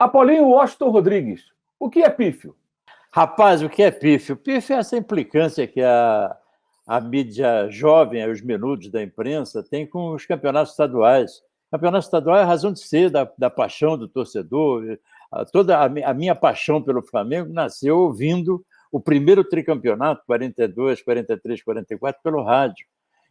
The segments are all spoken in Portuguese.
Apolinho Washington Rodrigues, o que é pífio? Rapaz, o que é pífio? Pífio é essa implicância que a mídia jovem, os menudos da imprensa, tem com os campeonatos estaduais. O campeonato estadual é a razão de ser da paixão do torcedor. Toda a minha paixão pelo Flamengo nasceu ouvindo o primeiro tricampeonato, 42, 43, 44, pelo rádio.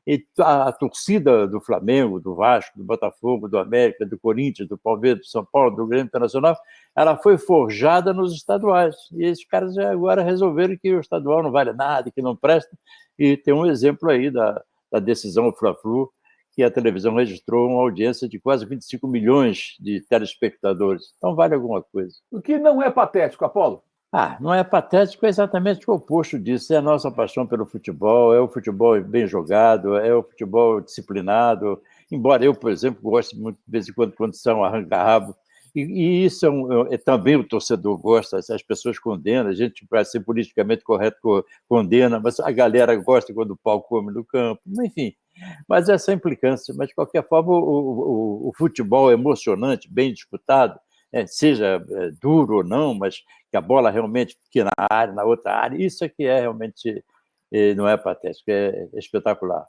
E a torcida do Flamengo, do Vasco, do Botafogo, do América, do Corinthians, do Palmeiras, do São Paulo, do Grêmio Internacional, ela foi forjada nos estaduais. E esses caras agora resolveram que o estadual não vale nada, que não presta. E tem um exemplo aí da decisão Fla-Flu, que a televisão registrou uma audiência de quase 25 milhões de telespectadores. Então vale alguma coisa. O que não é patético, Apolo? Não é patético, é exatamente o oposto disso. É a nossa paixão pelo futebol, é o futebol bem jogado, é o futebol disciplinado. Embora eu, por exemplo, goste muito, de vez em quando são arranca-rabo. E isso também o torcedor gosta, as pessoas condenam, a gente, para ser politicamente correto, condena, mas a galera gosta quando o pau come no campo, enfim. Mas essa implicância. Mas, de qualquer forma, o futebol é emocionante, bem disputado, seja duro ou não, mas que a bola realmente fique na área, na outra área, isso é que é realmente, não é patético, é espetacular.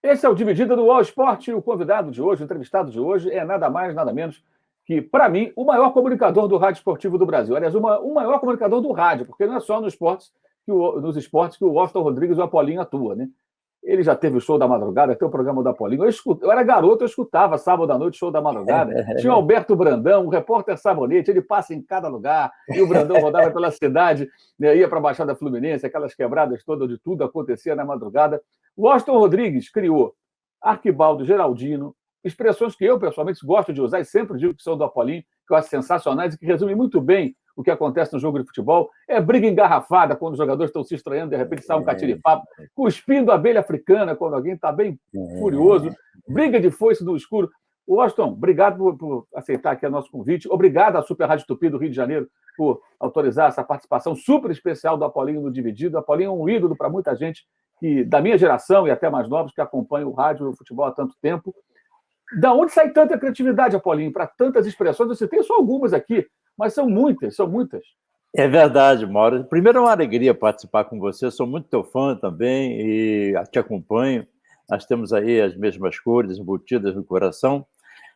Esse é o Dividida do UOL Esporte. O convidado de hoje, o entrevistado de hoje, é nada mais, nada menos que, para mim, o maior comunicador do rádio esportivo do Brasil. Aliás, o maior comunicador do rádio, porque não é só nos esportes que o Washington Rodrigues e o Apolinho atua, né? Ele já teve o Show da Madrugada, tem o programa do Apolinho. Eu era garoto, eu escutava sábado à noite Show da Madrugada. Tinha o Alberto Brandão, o repórter Sabonete, ele passa em cada lugar, e o Brandão rodava pela cidade, né, ia para a Baixada Fluminense, aquelas quebradas todas, onde tudo acontecia na madrugada. O Washington Rodrigues criou Arquibaldo, Geraldino, expressões que eu, pessoalmente, gosto de usar e sempre digo que são do Apolinho, que eu acho sensacionais e que resumem muito bem o que acontece no jogo de futebol. É briga engarrafada quando os jogadores estão se estranhando, de repente sai um catiripapo, cuspindo abelha africana quando alguém está bem furioso, briga de foice do escuro. Washington, obrigado por aceitar aqui o nosso convite. Obrigado à Super Rádio Tupi do Rio de Janeiro por autorizar essa participação super especial do Apolinho no Dividido. O Apolinho é um ídolo para muita gente da minha geração e até mais novos que acompanham o rádio e o futebol há tanto tempo. Da onde sai tanta criatividade, Apolinho, para tantas expressões? Você tem só algumas aqui, mas são muitas, são muitas. É verdade, Mauro. Primeiro, é uma alegria participar com você. Eu sou muito teu fã também e te acompanho. Nós temos aí as mesmas cores embutidas no coração.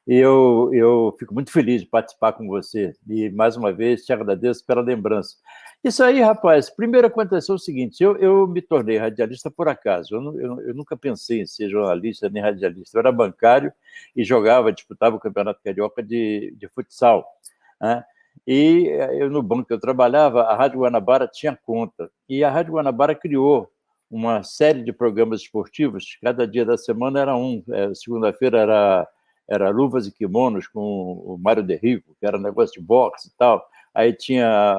E eu fico muito feliz de participar com você. E, mais uma vez, te agradeço pela lembrança. Isso aí, rapaz, primeiro aconteceu o seguinte, eu me tornei radialista por acaso. Eu nunca pensei em ser jornalista nem radialista. Eu era bancário e disputava o Campeonato Carioca de futsal, né? E no banco que eu trabalhava, a Rádio Guanabara tinha conta. E a Rádio Guanabara criou uma série de programas esportivos. Cada dia da semana era um. Segunda-feira era Luvas e Kimonos com o Mário De Rico, que era negócio de boxe e tal. Aí tinha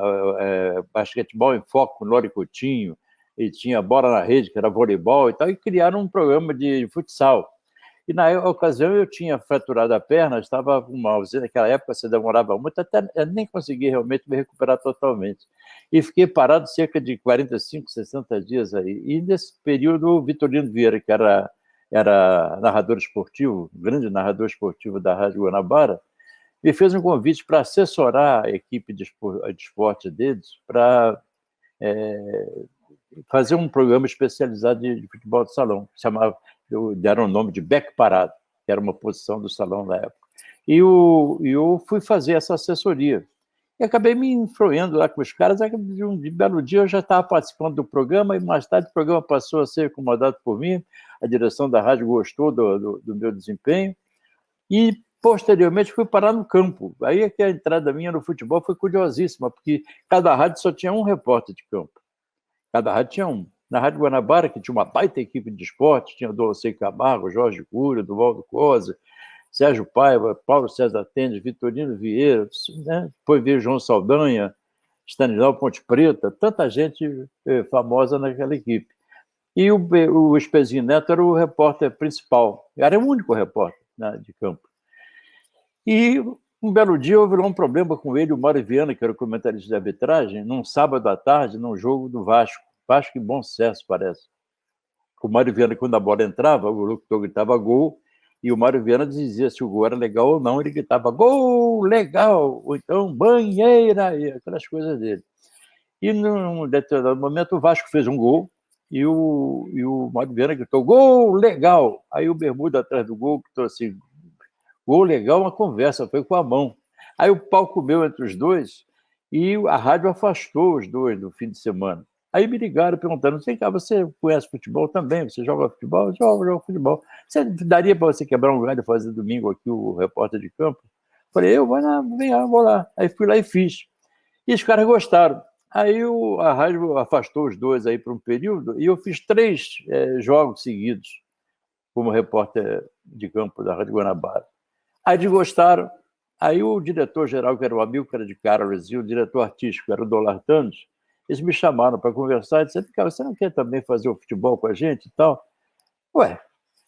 basquetebol em foco com o Lori Coutinho, e tinha bola na rede, que era voleibol e tal, e criaram um programa de futsal. E na ocasião eu tinha fraturado a perna, estava com uma ausência, naquela época você demorava muito, até eu nem consegui realmente me recuperar totalmente. E fiquei parado cerca de 45, 60 dias aí. E nesse período o Vitorino Vieira, que era narrador esportivo, grande narrador esportivo da Rádio Guanabara, me fez um convite para assessorar a equipe de esporte deles para fazer um programa especializado de futebol de salão, deram o nome de beco parado, que era uma posição do salão na época. E eu fui fazer essa assessoria. E acabei me influindo lá com os caras, de um belo dia eu já estava participando do programa, e mais tarde o programa passou a ser comandado por mim, a direção da rádio gostou do meu desempenho, e posteriormente fui parar no campo. Aí é que a entrada minha no futebol foi curiosíssima, porque cada rádio só tinha um repórter de campo. Cada rádio tinha um. Na Rádio Guanabara, que tinha uma baita equipe de esporte, tinha o Dolcei Camargo, Jorge Cury, Duvaldo Cosa, Sérgio Paiva, Paulo César Tendes, Vitorino Vieira, né? Depois veio João Saldanha, Stanislau Ponte Preta, tanta gente famosa naquela equipe. E o Espezinho Neto era o repórter principal, era o único repórter, né, de campo. E um belo dia houve um problema com ele, o Mário Viana, que era o comentarista de arbitragem, num sábado à tarde, num jogo do Vasco, Vasco e Bom Sucesso, parece. O Mário Viana, quando a bola entrava, o locutor gritava gol, e o Mário Viana dizia se o gol era legal ou não, ele gritava gol, legal, ou então banheira, e aquelas coisas dele. E num determinado momento o Vasco fez um gol, e o Mário Viana gritou gol, legal. Aí o Bermuda atrás do gol gritou assim, gol legal, uma conversa, foi com a mão. Aí o pau comeu entre os dois, e a rádio afastou os dois no fim de semana. Aí me ligaram perguntando, sei cá, você conhece futebol também? Você joga futebol? Jogo futebol. Você daria para você quebrar um galho e fazer domingo aqui o repórter de campo? Falei, eu vou lá, vem lá, vou lá. Aí fui lá e fiz. E os caras gostaram. Aí a rádio afastou os dois aí por um período, e eu fiz 3 jogos seguidos como repórter de campo da Rádio Guanabara. Aí eles gostaram. Aí o diretor-geral, que era o Amílcar de Carlos, e o diretor artístico, que era o Dolar Tanos, eles me chamaram para conversar e disseram, cara, você não quer também fazer o futebol com a gente e tal? Ué,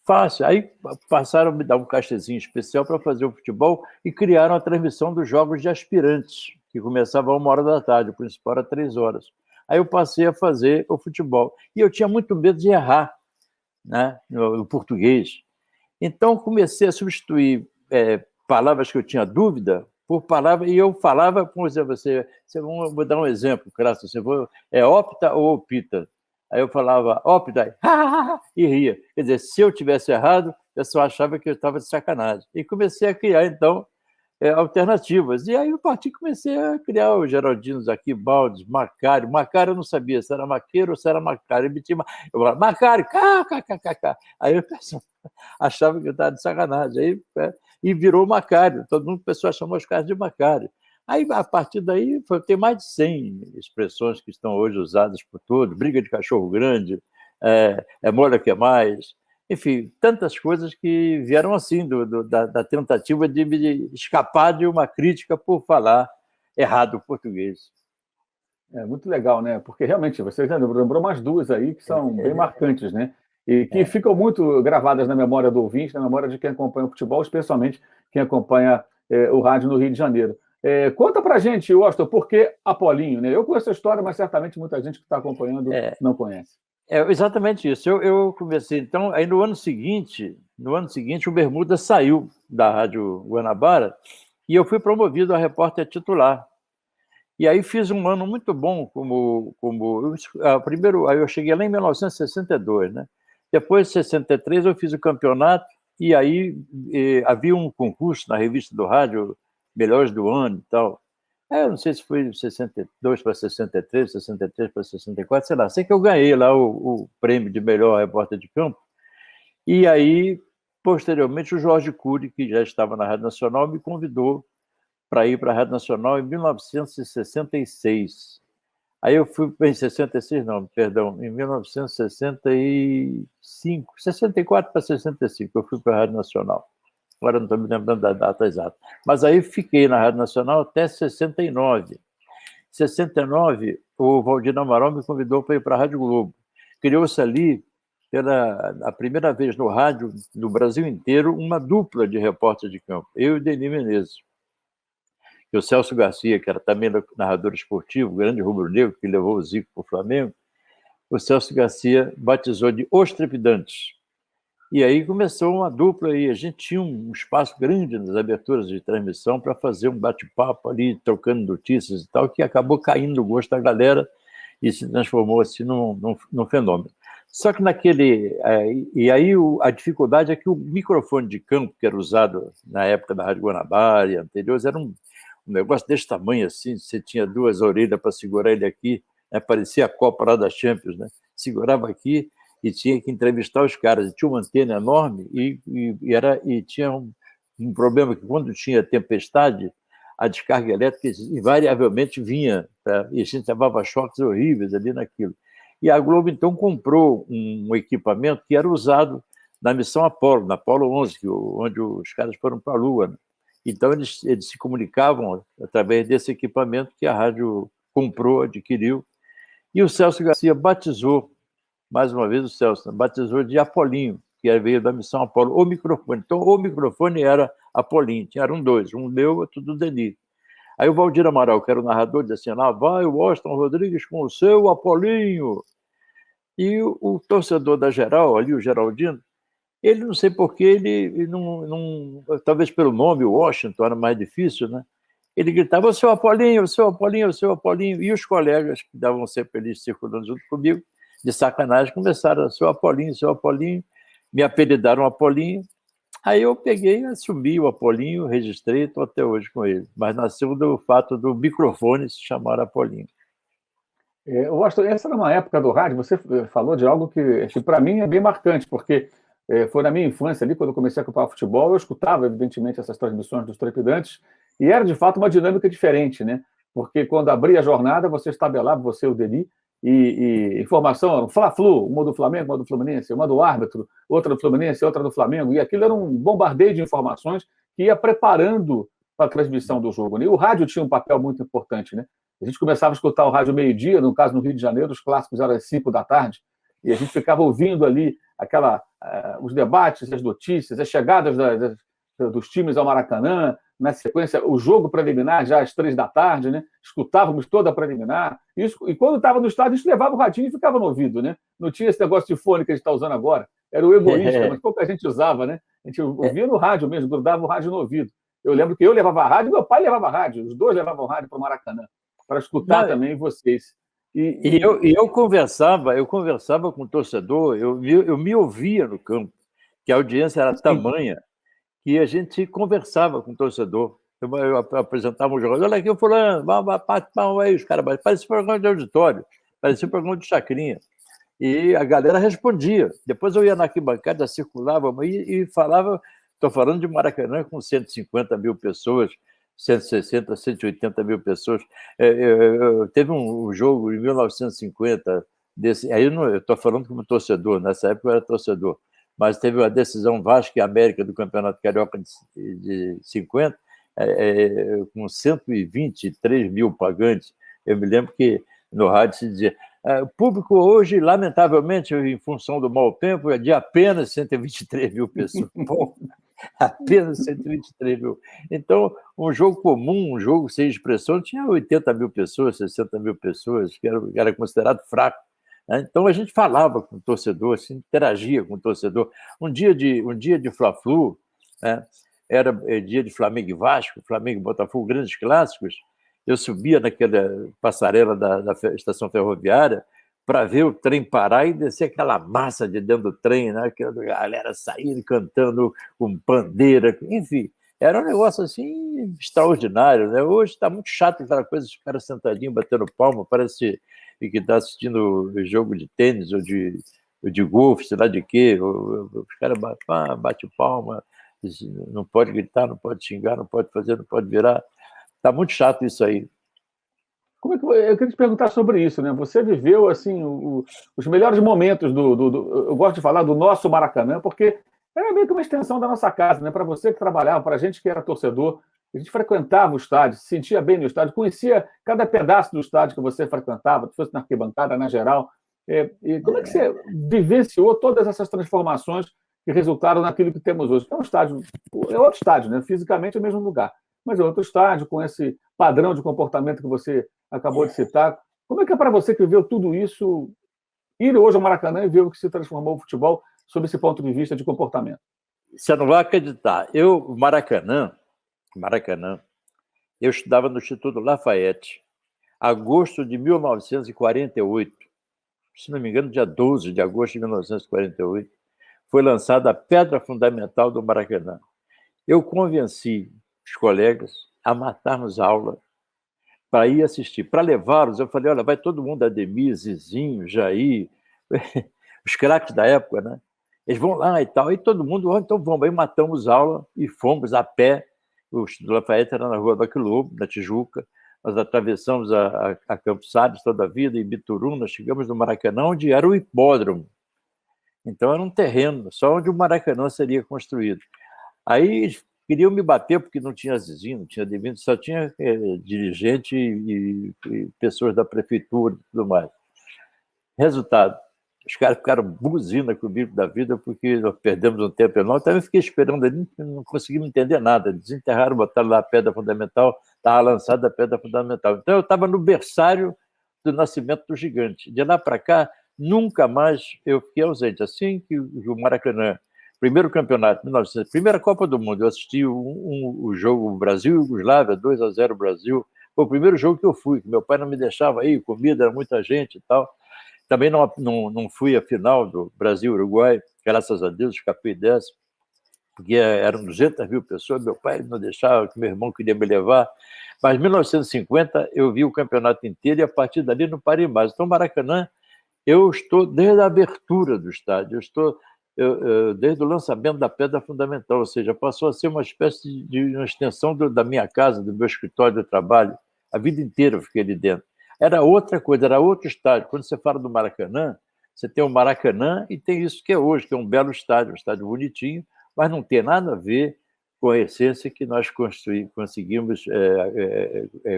fácil. Aí passaram a me dar um cachezinho especial para fazer o futebol e criaram a transmissão dos jogos de aspirantes, que começava a 1h da tarde, o principal era 3 horas. Aí eu passei a fazer o futebol. E eu tinha muito medo de errar, né, no português. Então comecei a substituir palavras que eu tinha dúvida por palavras, e eu falava, por exemplo, vou dar um exemplo, Crasso, opta ou opita? Aí eu falava opta, e ria. Quer dizer, se eu tivesse errado, o pessoal achava que eu estava de sacanagem. E comecei a criar, então, alternativas. E aí eu comecei a criar os Geraldinos aqui, Baldes, Macário. Macário eu não sabia se era Maqueiro ou se era Macário. Eu falava, Macário, kkkk. Aí o pessoal achava que eu estava de sacanagem. Aí, e virou Macário. Todo mundo, o pessoal chamou os caras de Macário. Aí, a partir daí, tem mais de 100 expressões que estão hoje usadas por todos. Briga de cachorro grande, molha que é mais. Enfim, tantas coisas que vieram assim, da tentativa de escapar de uma crítica por falar errado o português. É muito legal, né? Porque realmente você já lembrou umas 2 aí que são bem marcantes, né? E que ficam muito gravadas na memória do ouvinte, na memória de quem acompanha o futebol, especialmente quem acompanha o rádio no Rio de Janeiro. Conta pra gente, Washington, por que Apolinho, né? Eu conheço a história, mas certamente muita gente que está acompanhando não conhece. Exatamente isso. Eu comecei, então, aí no ano seguinte, o Bermuda saiu da Rádio Guanabara e eu fui promovido a repórter titular. E aí fiz um ano muito bom primeiro, aí eu cheguei lá em 1962, né? Depois, em 63, eu fiz o campeonato e aí havia um concurso na revista do rádio, Melhores do Ano e tal. Eu não sei se foi 62 para 63, 63 para 64, sei lá. Sei que eu ganhei lá o prêmio de melhor repórter de campo. E aí, posteriormente, o Jorge Cury, que já estava na Rádio Nacional, me convidou para ir para a Rádio Nacional em 1966. Aí eu fui, em 66 não, perdão, em 1965, 64 para 65, eu fui para a Rádio Nacional. Agora não estou me lembrando da data exata. Mas aí fiquei na Rádio Nacional até 69. Em 69, o Valdir Amaral me convidou para ir para a Rádio Globo. Criou-se ali, pela primeira vez no rádio, no Brasil inteiro, uma dupla de repórter de campo, eu e Denis Menezes. E o Celso Garcia, que era também narrador esportivo, grande rubro-negro, que levou o Zico para o Flamengo, o Celso Garcia batizou de Os Trepidantes. E aí começou uma dupla e a gente tinha um espaço grande nas aberturas de transmissão para fazer um bate-papo ali, trocando notícias e tal, que acabou caindo no gosto da galera e se transformou assim num fenômeno. Só que e aí a dificuldade é que o microfone de campo, que era usado na época da Rádio Guanabara e anteriores, era um negócio desse tamanho assim, você tinha 2 orelhas para segurar ele aqui, né? Parecia a Copa lá da Champions, né? Segurava aqui e tinha que entrevistar os caras. E tinha uma antena enorme e tinha um problema que quando tinha tempestade, a descarga elétrica invariavelmente vinha, tá? E a gente levava choques horríveis ali naquilo. E a Globo, então, comprou um equipamento que era usado na missão Apolo, na Apolo 11, onde os caras foram para a Lua, né? Então, eles se comunicavam através desse equipamento que a rádio comprou, adquiriu. E o Celso Garcia batizou, mais uma vez o Celso, batizou de Apolinho, que veio da missão Apolo, o microfone. Então, o microfone era Apolinho, eram 2, um meu e outro do Denis. Aí o Valdir Amaral, que era o narrador, dizia assim, lá vai o Washington Rodrigues com o seu Apolinho. E o torcedor da Geral, ali, o Geraldino, ele não sei por que, ele não, talvez pelo nome, o Washington era mais difícil, né? Ele gritava, o seu Apolinho, o seu Apolinho, o seu Apolinho. E os colegas que davam sempre ali circulando junto comigo, de sacanagem, começaram, seu Apolinho, me apelidaram Apolinho. Aí eu peguei, assumi o Apolinho, registrei, estou até hoje com ele. Mas nasceu do fato do microfone se chamar Apolinho. Washington, essa era uma época do rádio, você falou de algo que para mim é bem marcante, porque foi na minha infância ali, quando eu comecei a acompanhar futebol, eu escutava, evidentemente, essas transmissões dos Trepidantes, e era, de fato, uma dinâmica diferente, né? Porque quando abria a jornada, você estabelava, você e o Deli, e informação, um Fla-Flu, uma do Flamengo, uma do Fluminense, uma do árbitro, outra do Fluminense, outra do Flamengo, e aquilo era um bombardeio de informações que ia preparando para a transmissão do jogo, né? E o rádio tinha um papel muito importante, né? A gente começava a escutar o rádio meio-dia, no caso no Rio de Janeiro, os clássicos eram às 5 da tarde, e a gente ficava ouvindo ali os debates, as notícias, as chegadas dos times ao Maracanã, na sequência, o jogo preliminar já às 3 da tarde, né? Escutávamos toda a preliminar. Isso, e quando estava no estádio, a gente levava o radinho e ficava no ouvido, né? Não tinha esse negócio de fone que a gente está usando agora. Era o egoísta, mas pouca gente usava, né? A gente ouvia no rádio mesmo, grudava o rádio no ouvido. Eu lembro que eu levava a rádio, meu pai levava a rádio, os dois levavam rádio para o Maracanã, para escutar também vocês. Eu conversava com o torcedor, eu me ouvia no campo, que a audiência era tamanha, que a gente conversava com o torcedor. Eu apresentava um jogador, olha aqui o fulano, aí os caras, parecia um programa de auditório, parecia um programa de chacrinha. E a galera respondia. Depois eu ia na arquibancada, circulava e falava, estou falando de Maracanã com 150 mil pessoas, 160, 180 mil pessoas. Teve um jogo em 1950, aí eu estou falando como torcedor, nessa época eu era torcedor, mas teve uma decisão Vasco e América do Campeonato Carioca de 50, com 123 mil pagantes. Eu me lembro que no rádio se dizia, o público hoje, lamentavelmente, em função do mau tempo, é de apenas 123 mil pessoas. Bom, apenas 123 mil. Então, um jogo comum, um jogo sem expressão, tinha 80 mil pessoas, 60 mil pessoas, que era considerado fraco. Então, a gente falava com o torcedor, se interagia com o torcedor. Um dia de Fla-Flu, né? Era dia de Flamengo e Vasco, Flamengo e Botafogo, grandes clássicos. Eu subia naquela passarela da estação ferroviária para ver o trem parar e descer aquela massa de dentro do trem, né? Aquela galera saindo, cantando com bandeira, enfim. Era um negócio assim extraordinário, né? Hoje está muito chato aquela coisa, os caras sentadinhos, batendo palma, parece que está assistindo jogo de tênis ou de golfe, sei lá de quê. Os caras batem palma, não pode gritar, não pode xingar, não pode fazer, não pode virar. Está muito chato isso aí. Eu queria te perguntar sobre isso, né? Você viveu assim os melhores momentos eu gosto de falar do nosso Maracanã, porque era meio que uma extensão da nossa casa, né? Para você que trabalhava, para a gente que era torcedor, a gente frequentava o estádio, se sentia bem no estádio, conhecia cada pedaço do estádio que você frequentava, se fosse na arquibancada, na geral. E como é que você vivenciou todas essas transformações que resultaram naquilo que temos hoje? É outro estádio, né? Fisicamente é o mesmo lugar, mas é outro estádio, com esse padrão de comportamento que você acabou de citar. Como é que é para você que viveu tudo isso, ir hoje ao Maracanã e ver o que se transformou o futebol sob esse ponto de vista de comportamento? Você não vai acreditar. Maracanã, eu estudava no Instituto Lafayette, agosto de 1948, se não me engano, dia 12 de agosto de 1948, foi lançada a pedra fundamental do Maracanã. Eu convenci os colegas a matarmos aula para ir assistir. Para levá-los, eu falei, olha, vai todo mundo, Ademir, Zizinho, Jair, os craques da época, né? Eles vão lá e tal, e todo mundo, então vamos. Aí matamos aula e fomos a pé. O Instituto Lafayette era na Rua do Aquilobo, na Tijuca. Nós atravessamos a Campos Salles toda a vida, em Bituruna, chegamos no Maracanã, onde era o hipódromo. Então era um terreno, só onde o Maracanã seria construído. Aí queriam me bater porque não tinha Zizinho, não tinha Ademir, só tinha dirigente e pessoas da prefeitura e tudo mais. Resultado, os caras ficaram buzina comigo da vida porque nós perdemos um tempo enorme. Também fiquei esperando ali, não consegui entender nada. Desenterraram, botaram lá a pedra fundamental, estava lançada a pedra fundamental. Então eu estava no berçário do nascimento do gigante. De lá para cá, nunca mais eu fiquei ausente. Assim que o Maracanã, primeiro campeonato, 1900, primeira Copa do Mundo, eu assisti o jogo Brasil-Iugoslávia, 2-0 Brasil. Foi o primeiro jogo que eu fui, que meu pai não me deixava ir, comida, era muita gente e tal. Também não fui à final do Brasil-Uruguai, graças a Deus, escapei dessa, porque eram 200 mil pessoas, meu pai não deixava, meu irmão queria me levar. Mas em 1950 eu vi o campeonato inteiro e a partir dali não parei mais. Então, Maracanã, eu estou desde a abertura do estádio, desde o lançamento da pedra fundamental, ou seja, passou a ser uma espécie de uma extensão da minha casa, do meu escritório de trabalho. A vida inteira eu fiquei ali dentro. Era outra coisa, era outro estádio. Quando você fala do Maracanã, você tem o Maracanã e tem isso que é hoje, que é um belo estádio, um estádio bonitinho, mas não tem nada a ver com a essência que nós conseguimos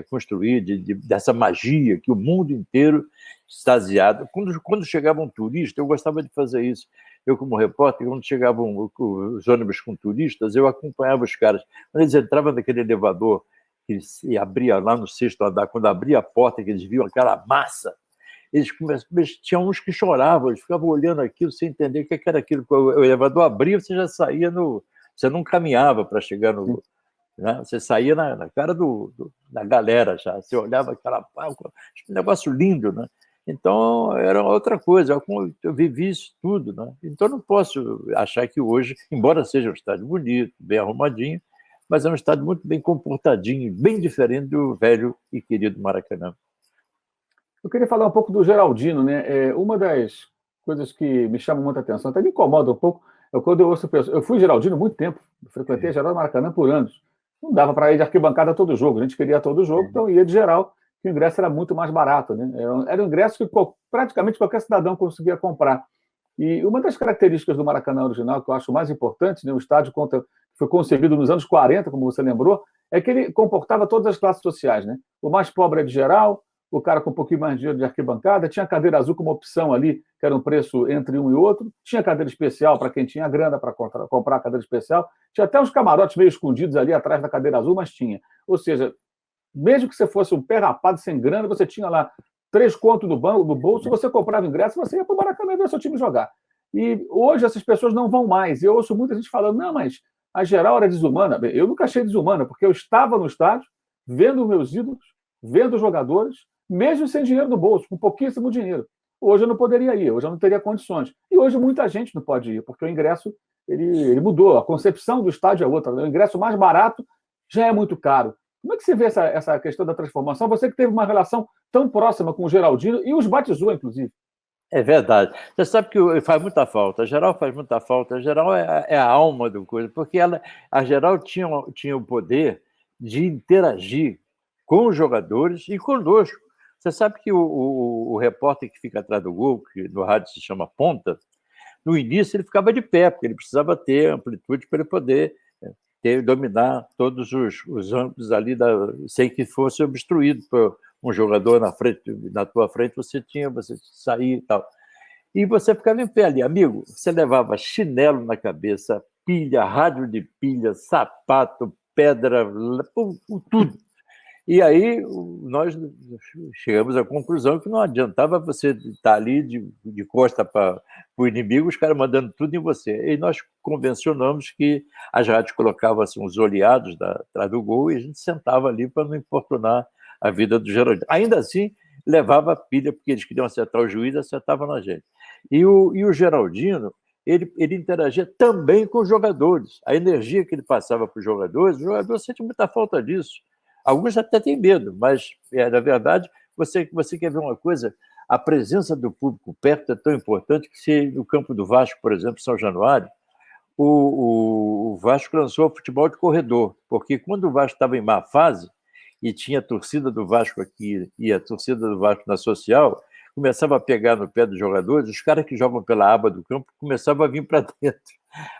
construir, dessa magia que o mundo inteiro extasiado. Quando chegava um turista, eu gostava de fazer isso. Eu, como repórter, quando chegavam os ônibus com turistas, eu acompanhava os caras. Quando eles entravam naquele elevador que se abria lá no sexto andar, quando abria a porta, que eles viam aquela massa, eles tinham uns que choravam, eles ficavam olhando aquilo sem entender o que era aquilo. O elevador abria, você já saía você não caminhava para chegar no... Né? Você saía na cara da galera já, você olhava aquela... Um negócio lindo, né? Então, era outra coisa, eu vivi isso tudo, né? Então, não posso achar que hoje, embora seja um estádio bonito, bem arrumadinho, mas é um estádio muito bem comportadinho, bem diferente do velho e querido Maracanã. Eu queria falar um pouco do Geraldino, né? Uma das coisas que me chama muita atenção, até me incomoda um pouco, é quando eu ouço pessoas. Eu fui Geraldino há muito tempo, frequentei a Geral do Maracanã por anos. Não dava para ir de arquibancada a todo jogo, a gente queria todo jogo, então ia de geral, que o ingresso era muito mais barato, né? Era um ingresso que praticamente qualquer cidadão conseguia comprar. E uma das características do Maracanã original, que eu acho mais importante, né, o estádio foi concebido nos anos 40, como você lembrou, é que ele comportava todas as classes sociais, né? O mais pobre é de geral, o cara com um pouquinho mais de dinheiro de arquibancada, tinha cadeira azul como opção ali, que era um preço entre um e outro, tinha cadeira especial para quem tinha grana para comprar a cadeira especial, tinha até uns camarotes meio escondidos ali atrás da cadeira azul, mas tinha. Ou seja, mesmo que você fosse um pé rapado sem grana, você tinha lá 3 contos do bolso, você comprava ingresso, você ia para o Maracanã ver seu time jogar. E hoje essas pessoas não vão mais. Eu ouço muita gente falando, não, mas a geral era desumana. Eu nunca achei desumana, porque eu estava no estádio, vendo meus ídolos, vendo os jogadores, mesmo sem dinheiro no bolso, com pouquíssimo dinheiro. Hoje eu não poderia ir, hoje eu não teria condições. E hoje muita gente não pode ir, porque o ingresso ele mudou, a concepção do estádio é outra. O ingresso mais barato já é muito caro. Como é que você vê essa questão da transformação? Você que teve uma relação tão próxima com o Geraldino e os batizou, inclusive. É verdade. Você sabe que faz muita falta. A Geral faz muita falta. A Geral é a alma do coisa, porque a Geral tinha o poder de interagir com os jogadores e conosco. Você sabe que o repórter que fica atrás do gol, que no rádio se chama ponta, no início ele ficava de pé, porque ele precisava ter amplitude para ele poder dominar todos os ângulos ali, sem que fosse obstruído por um jogador na tua frente, você saía e tal. E você ficava em pé ali, amigo, você levava chinelo na cabeça, pilha, rádio de pilha, sapato, pedra, tudo. E aí nós chegamos à conclusão que não adiantava você estar ali de costa para o inimigo, os caras mandando tudo em você. E nós convencionamos que as rádios colocavam assim, os oleados atrás do gol e a gente sentava ali para não importunar a vida do Geraldino. Ainda assim, levava a pilha, porque eles queriam acertar o juiz, acertavam na gente. E o Geraldino, ele interagia também com os jogadores. A energia que ele passava para os jogadores, o jogador sente muita falta disso. Alguns até têm medo, mas, na verdade, você quer ver uma coisa, a presença do público perto é tão importante que no campo do Vasco, por exemplo, São Januário, o Vasco lançou o futebol de corredor, porque quando o Vasco estava em má fase, e tinha a torcida do Vasco aqui e a torcida do Vasco na social, começava a pegar no pé dos jogadores, os caras que jogam pela aba do campo começavam a vir para dentro.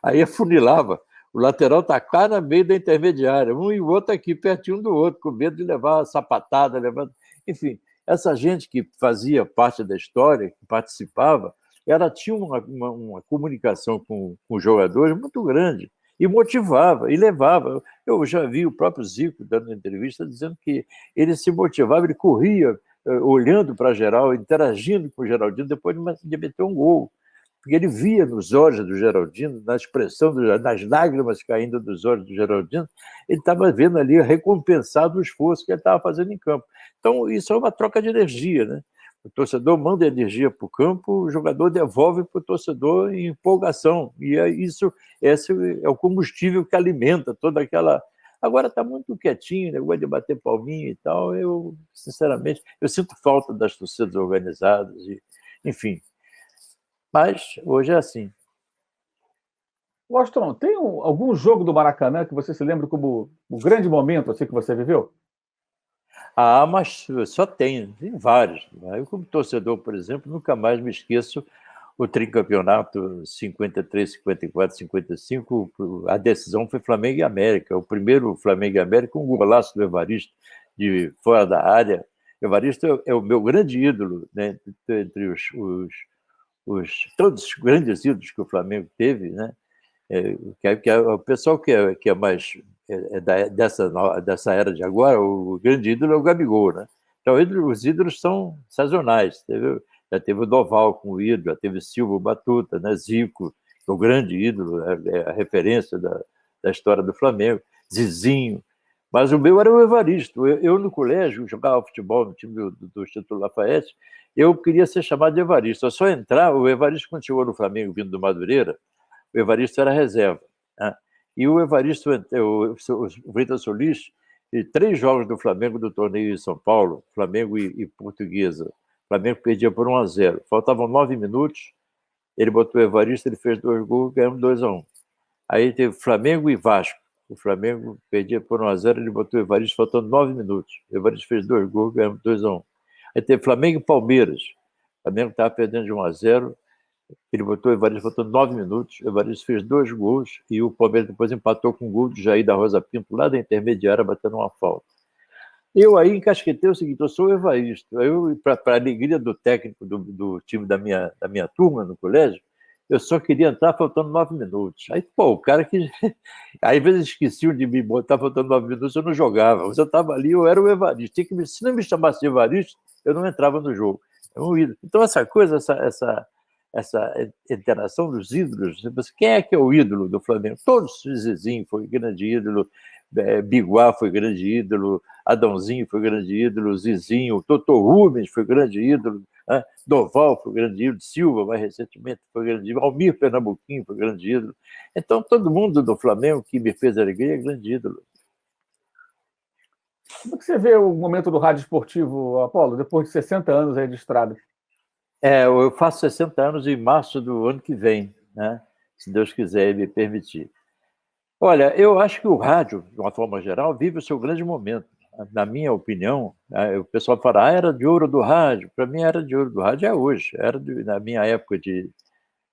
Aí afunilava. O lateral está cá no meio da intermediária, um e o outro aqui, pertinho do outro, com medo de levar a sapatada, Enfim, essa gente que fazia parte da história, que participava, ela tinha uma comunicação com os jogadores muito grande, e motivava, e levava. Eu já vi o próprio Zico dando entrevista dizendo que ele se motivava, ele corria olhando para Geraldo, interagindo com o Geraldino, depois de meter um gol. Porque ele via nos olhos do Geraldino, na expressão, nas lágrimas caindo dos olhos do Geraldino, ele estava vendo ali recompensado o esforço que ele estava fazendo em campo. Então, isso é uma troca de energia, né? O torcedor manda energia para o campo, o jogador devolve para o torcedor em empolgação. E esse é o combustível que alimenta toda aquela... Agora está muito quietinho, negócio de bater palminha e tal. Eu, sinceramente, eu sinto falta das torcidas organizadas, enfim. Mas hoje é assim. Washington, tem algum jogo do Maracanã que você se lembra como o grande momento assim, que você viveu? Ah, mas só tem vários. Eu, como torcedor, por exemplo, nunca mais me esqueço o tricampeonato 53, 54, 55. A decisão foi Flamengo e América. O primeiro Flamengo e América, um golaço do Evaristo de fora da área. Evaristo é o meu grande ídolo, né, entre todos os grandes ídolos que o Flamengo teve, né? O pessoal que é mais dessa era de agora, o grande ídolo é o Gabigol, né? Então, os ídolos são sazonais. Já teve o Doval com o ídolo, já teve Silvio Batuta, né? Zico, o grande ídolo, a referência da história do Flamengo, Zizinho. Mas o meu era o Evaristo. Eu no colégio, jogava futebol no time do Instituto Lafayette, eu queria ser chamado de Evaristo. Eu só entrar, o Evaristo, quando chegou no Flamengo, vindo do Madureira, o Evaristo era reserva, né? E o Evaristo, o Vitor Solis, e 3 jogos do Flamengo do torneio em São Paulo, Flamengo e Portuguesa. O Flamengo perdia por 1-0. Faltavam 9 minutos, ele botou o Evaristo, ele fez 2 gols, ganhamos 2-1. Aí teve Flamengo e Vasco. O Flamengo perdia por 1-0, ele botou o Evaristo, faltando 9 minutos. O Evaristo fez 2 gols, ganhamos 2-1. Aí teve Flamengo e Palmeiras. O Flamengo estava perdendo de 1-0, ele botou o Evaristo, faltando 9 minutos. O Evaristo fez 2 gols e o Palmeiras depois empatou com um gol de Jair da Rosa Pinto, lá da intermediária, batendo uma falta. Eu aí encasquetei o seguinte: eu sou o Evaristo. Para a alegria do técnico do time da minha turma no colégio, eu só queria entrar faltando 9 minutos. Aí, pô, o cara que. Aí, às vezes esqueciam de me botar faltando 9 minutos, eu não jogava. Você estava ali, eu era o Evaristo. Se não me chamasse de Evaristo, eu não entrava no jogo. Então, essa coisa, essa interação dos ídolos. Quem é que é o ídolo do Flamengo? Todos. Zizinho foi grande ídolo, Biguá foi grande ídolo, Adãozinho foi grande ídolo, Zizinho, Totô Rubens foi grande ídolo, né? Doval foi grande ídolo, Silva, mais recentemente, foi grande ídolo, Almir Pernambuquinho foi grande ídolo. Então, todo mundo do Flamengo que me fez alegria é grande ídolo. Como é que você vê o momento do rádio esportivo, Apolo, depois de 60 anos aí de estrada? Eu faço 60 anos em março do ano que vem, né? Se Deus quiser e me permitir. Olha, eu acho que o rádio, de uma forma geral, vive o seu grande momento. Na minha opinião, o pessoal fala, era de ouro do rádio. Para mim, era de ouro do rádio é hoje. Na minha época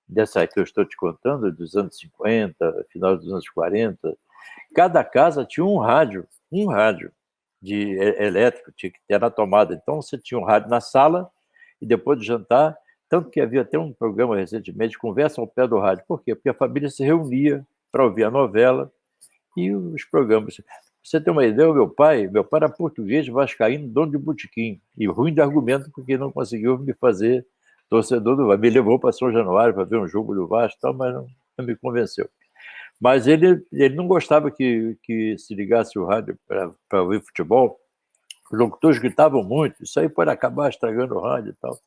dessa que eu estou te contando, dos anos 50, final dos anos 40, cada casa tinha um rádio elétrico, tinha que ter na tomada. Então, você tinha um rádio na sala e depois do jantar, tanto que havia até um programa recentemente, Conversa ao Pé do Rádio. Por quê? Porque a família se reunia para ouvir a novela e os programas. Pra você ter uma ideia, meu pai era português, vascaíno, dono de botequim, e ruim de argumento porque não conseguiu me fazer torcedor do Vasco. Me levou para São Januário para ver um jogo do Vasco, mas não me convenceu. Mas ele não gostava que se ligasse o rádio para ouvir futebol. Os locutores gritavam muito, isso aí pode acabar estragando o rádio e tal.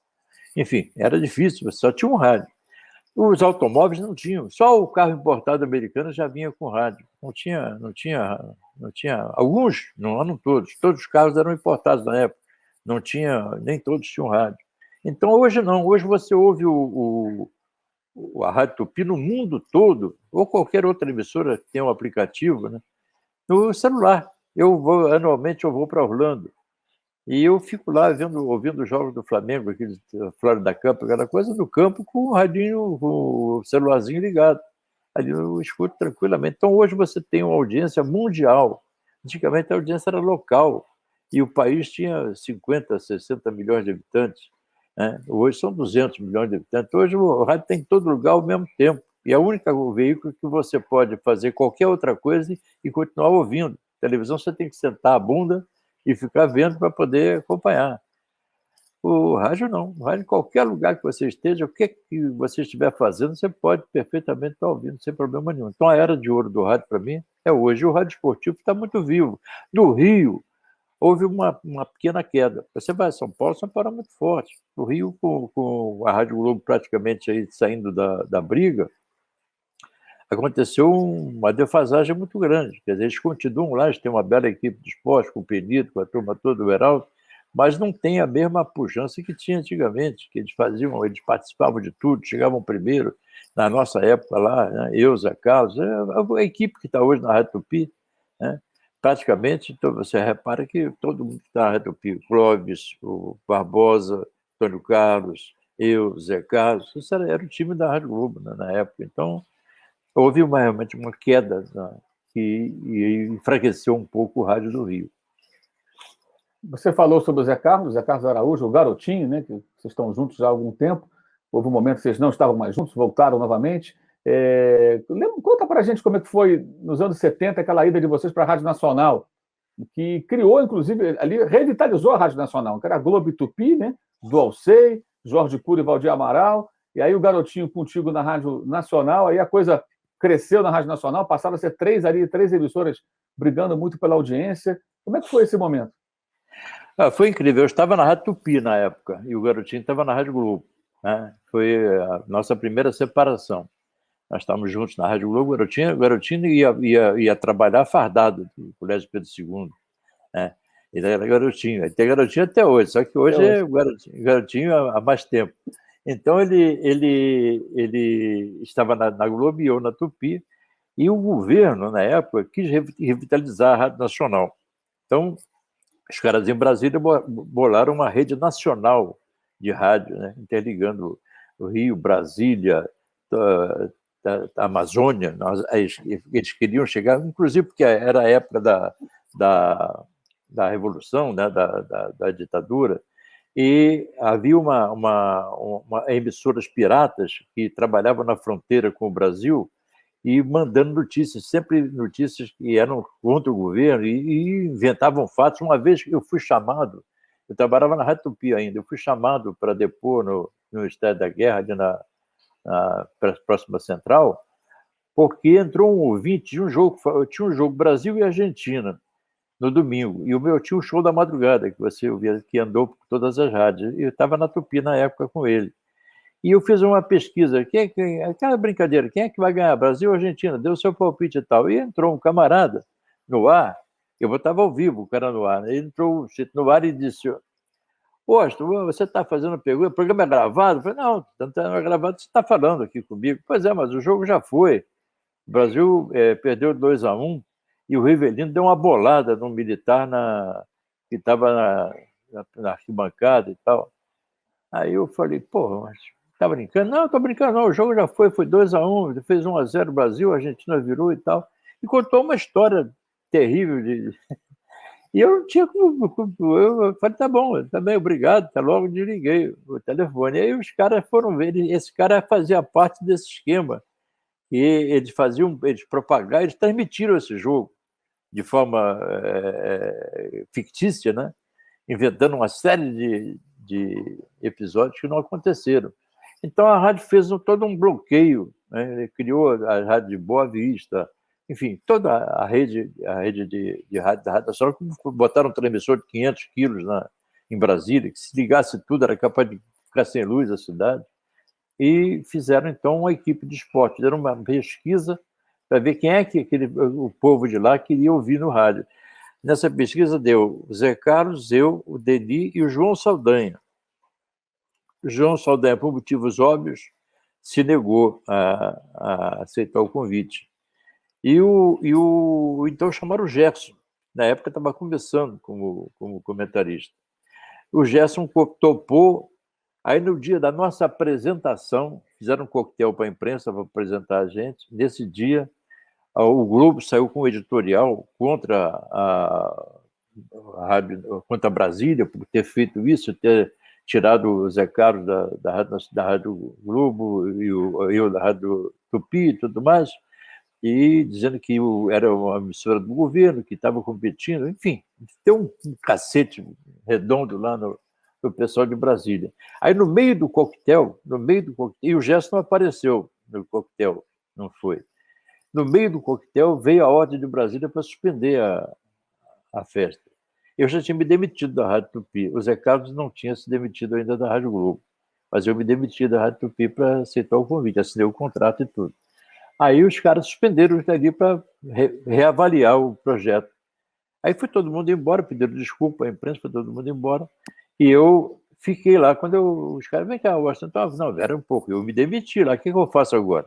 Enfim, era difícil, só tinha um rádio. Os automóveis não tinham, só o carro importado americano já vinha com rádio. Não tinha alguns, não eram todos os carros eram importados na época, não tinha, nem todos tinham rádio. Então hoje não, hoje você ouve a Rádio Tupi no mundo todo, ou qualquer outra emissora que tenha um aplicativo, né, no celular. Anualmente eu vou para Orlando, e eu fico lá ouvindo os jogos do Flamengo, aquele Florida Cup, aquela coisa do campo, com o radinho, com o celularzinho ligado. Ali eu escuto tranquilamente. Então, hoje você tem uma audiência mundial. Antigamente a audiência era local, e o país tinha 50, 60 milhões de habitantes, né? Hoje são 200 milhões de habitantes. Hoje o rádio tem em todo lugar ao mesmo tempo. E é o único veículo que você pode fazer qualquer outra coisa e continuar ouvindo. Televisão você tem que sentar a bunda e ficar vendo para poder acompanhar. O rádio não. O rádio, em qualquer lugar que você esteja, o que você estiver fazendo, você pode perfeitamente estar ouvindo sem problema nenhum. Então, a era de ouro do rádio, para mim, é hoje. O rádio esportivo está muito vivo. No Rio, houve uma pequena queda. Você vai a São Paulo é muito forte. No Rio, com a Rádio Globo praticamente aí saindo da briga, aconteceu uma defasagem muito grande. Quer dizer, eles continuam lá, eles têm uma bela equipe de esporte, com o Penito, com a turma toda, o Heraldo, mas não tem a mesma pujança que tinha antigamente, que eles participavam de tudo, chegavam primeiro, na nossa época lá, né? Eu, Zé Carlos, a equipe que está hoje na Rádio Tupi, né? Praticamente, então você repara que todo mundo que está na Rádio Tupi, o Clóvis, o Barbosa, Antônio Carlos, eu, Zé Carlos, isso era o time da Rádio Globo, né, na época. Então, houve realmente uma queda, né, que enfraqueceu um pouco o rádio do Rio. Você falou sobre o Zé Carlos Araújo, o garotinho, né, que vocês estão juntos já há algum tempo. Houve um momento que vocês não estavam mais juntos, voltaram novamente. Conta para a gente como é que foi, nos anos 70, aquela ida de vocês para a Rádio Nacional, que criou, inclusive, ali, revitalizou a Rádio Nacional, que era a Globo e Tupi, né, do Alcei, Jorge Cury e Valdir Amaral, e aí o garotinho contigo na Rádio Nacional, aí a coisa cresceu na Rádio Nacional, passaram a ser três emissoras brigando muito pela audiência. Como é que foi esse momento? Foi incrível. Eu estava na Rádio Tupi na época e o garotinho estava na Rádio Globo, né? Foi a nossa primeira separação. Nós estávamos juntos na Rádio Globo, o garotinho ia trabalhar fardado do Colégio Pedro II, né? Ele era garotinho. Ele tem garotinho até hoje, só que hoje é o garotinho há mais tempo. Então, ele estava na Globo e eu na Tupi, e o governo, na época, quis revitalizar a Rádio Nacional. Então, os caras em Brasília bolaram uma rede nacional de rádio, né, interligando o Rio, Brasília, a Amazônia. Eles queriam chegar, inclusive porque era a época da Revolução, né, da ditadura, e havia emissoras piratas que trabalhavam na fronteira com o Brasil e mandando notícias, sempre notícias que eram contra o governo e inventavam fatos. Uma vez eu fui chamado, eu trabalhava na Rádio Tupi ainda, eu fui chamado para depor no Ministério da Guerra, ali na próxima central, porque entrou um ouvinte de um jogo, tinha um jogo Brasil e Argentina, no domingo, e o meu tinha um show da madrugada, que você ouvia, que andou por todas as rádios, e eu estava na Tupi na época com ele. E eu fiz uma pesquisa, aquela brincadeira, quem é que vai ganhar, Brasil ou Argentina? Deu seu palpite e tal. E entrou um camarada no ar, eu estava ao vivo, o cara no ar, né? Ele entrou no ar e disse: Posto, você está fazendo pergunta, o programa é gravado? Eu falei: não, não é gravado, você está falando aqui comigo. Pois é, mas o jogo já foi. O Brasil perdeu 2-1 e o Rivelino deu uma bolada no militar que estava na arquibancada e tal. Aí eu falei: pô, mas tá brincando? Não, tô brincando não, o jogo já foi 2-1, fez 1-0 o Brasil, a Argentina virou e tal. E contou uma história terrível. E eu não tinha como. Eu falei: tá bom, tá bem, obrigado, até logo, desliguei o telefone. E aí os caras foram ver, esse cara fazia parte desse esquema. E eles propagaram, eles transmitiram esse jogo de forma fictícia, né? Inventando uma série de episódios que não aconteceram. Então a rádio fez todo um bloqueio, né? Ele criou a rádio de Boa Vista, enfim, toda a rede de rádio da Rádio Nacional, botaram um transmissor de 500 quilos em Brasília, que se ligasse tudo era capaz de ficar sem luz a cidade, e fizeram então uma equipe de esporte, fizeram uma pesquisa para ver quem é que o povo de lá queria ouvir no rádio. Nessa pesquisa deu o Zé Carlos, eu, o Deni e o João Saldanha. O João Saldanha, por motivos óbvios, se negou a aceitar o convite. Então chamaram o Gerson. Na época estava começando como comentarista. O Gerson topou. Aí, no dia da nossa apresentação, fizeram um coquetel para a imprensa para apresentar a gente. Nesse dia, o Globo saiu com um editorial contra a Brasília, por ter feito isso, ter tirado o Zé Carlos da Rádio Globo e eu da Rádio Tupi e tudo mais, e dizendo que era uma emissora do governo, que estava competindo, enfim, tem um cacete redondo lá o pessoal de Brasília. Aí, no meio do coquetel, e o Gerson não apareceu no coquetel, não foi. No meio do coquetel, veio a ordem de Brasília para suspender a festa. Eu já tinha me demitido da Rádio Tupi. O Zé Carlos não tinha se demitido ainda da Rádio Globo. Mas eu me demiti da Rádio Tupi para aceitar o convite, assinei o contrato e tudo. Aí os caras suspenderam isso dali para reavaliar o projeto. Aí foi todo mundo embora, pediram desculpa, a imprensa foi todo mundo embora. E eu fiquei lá. Quando os caras, vem cá, Washington, não, era um pouco. Eu me demiti lá, o que eu faço agora?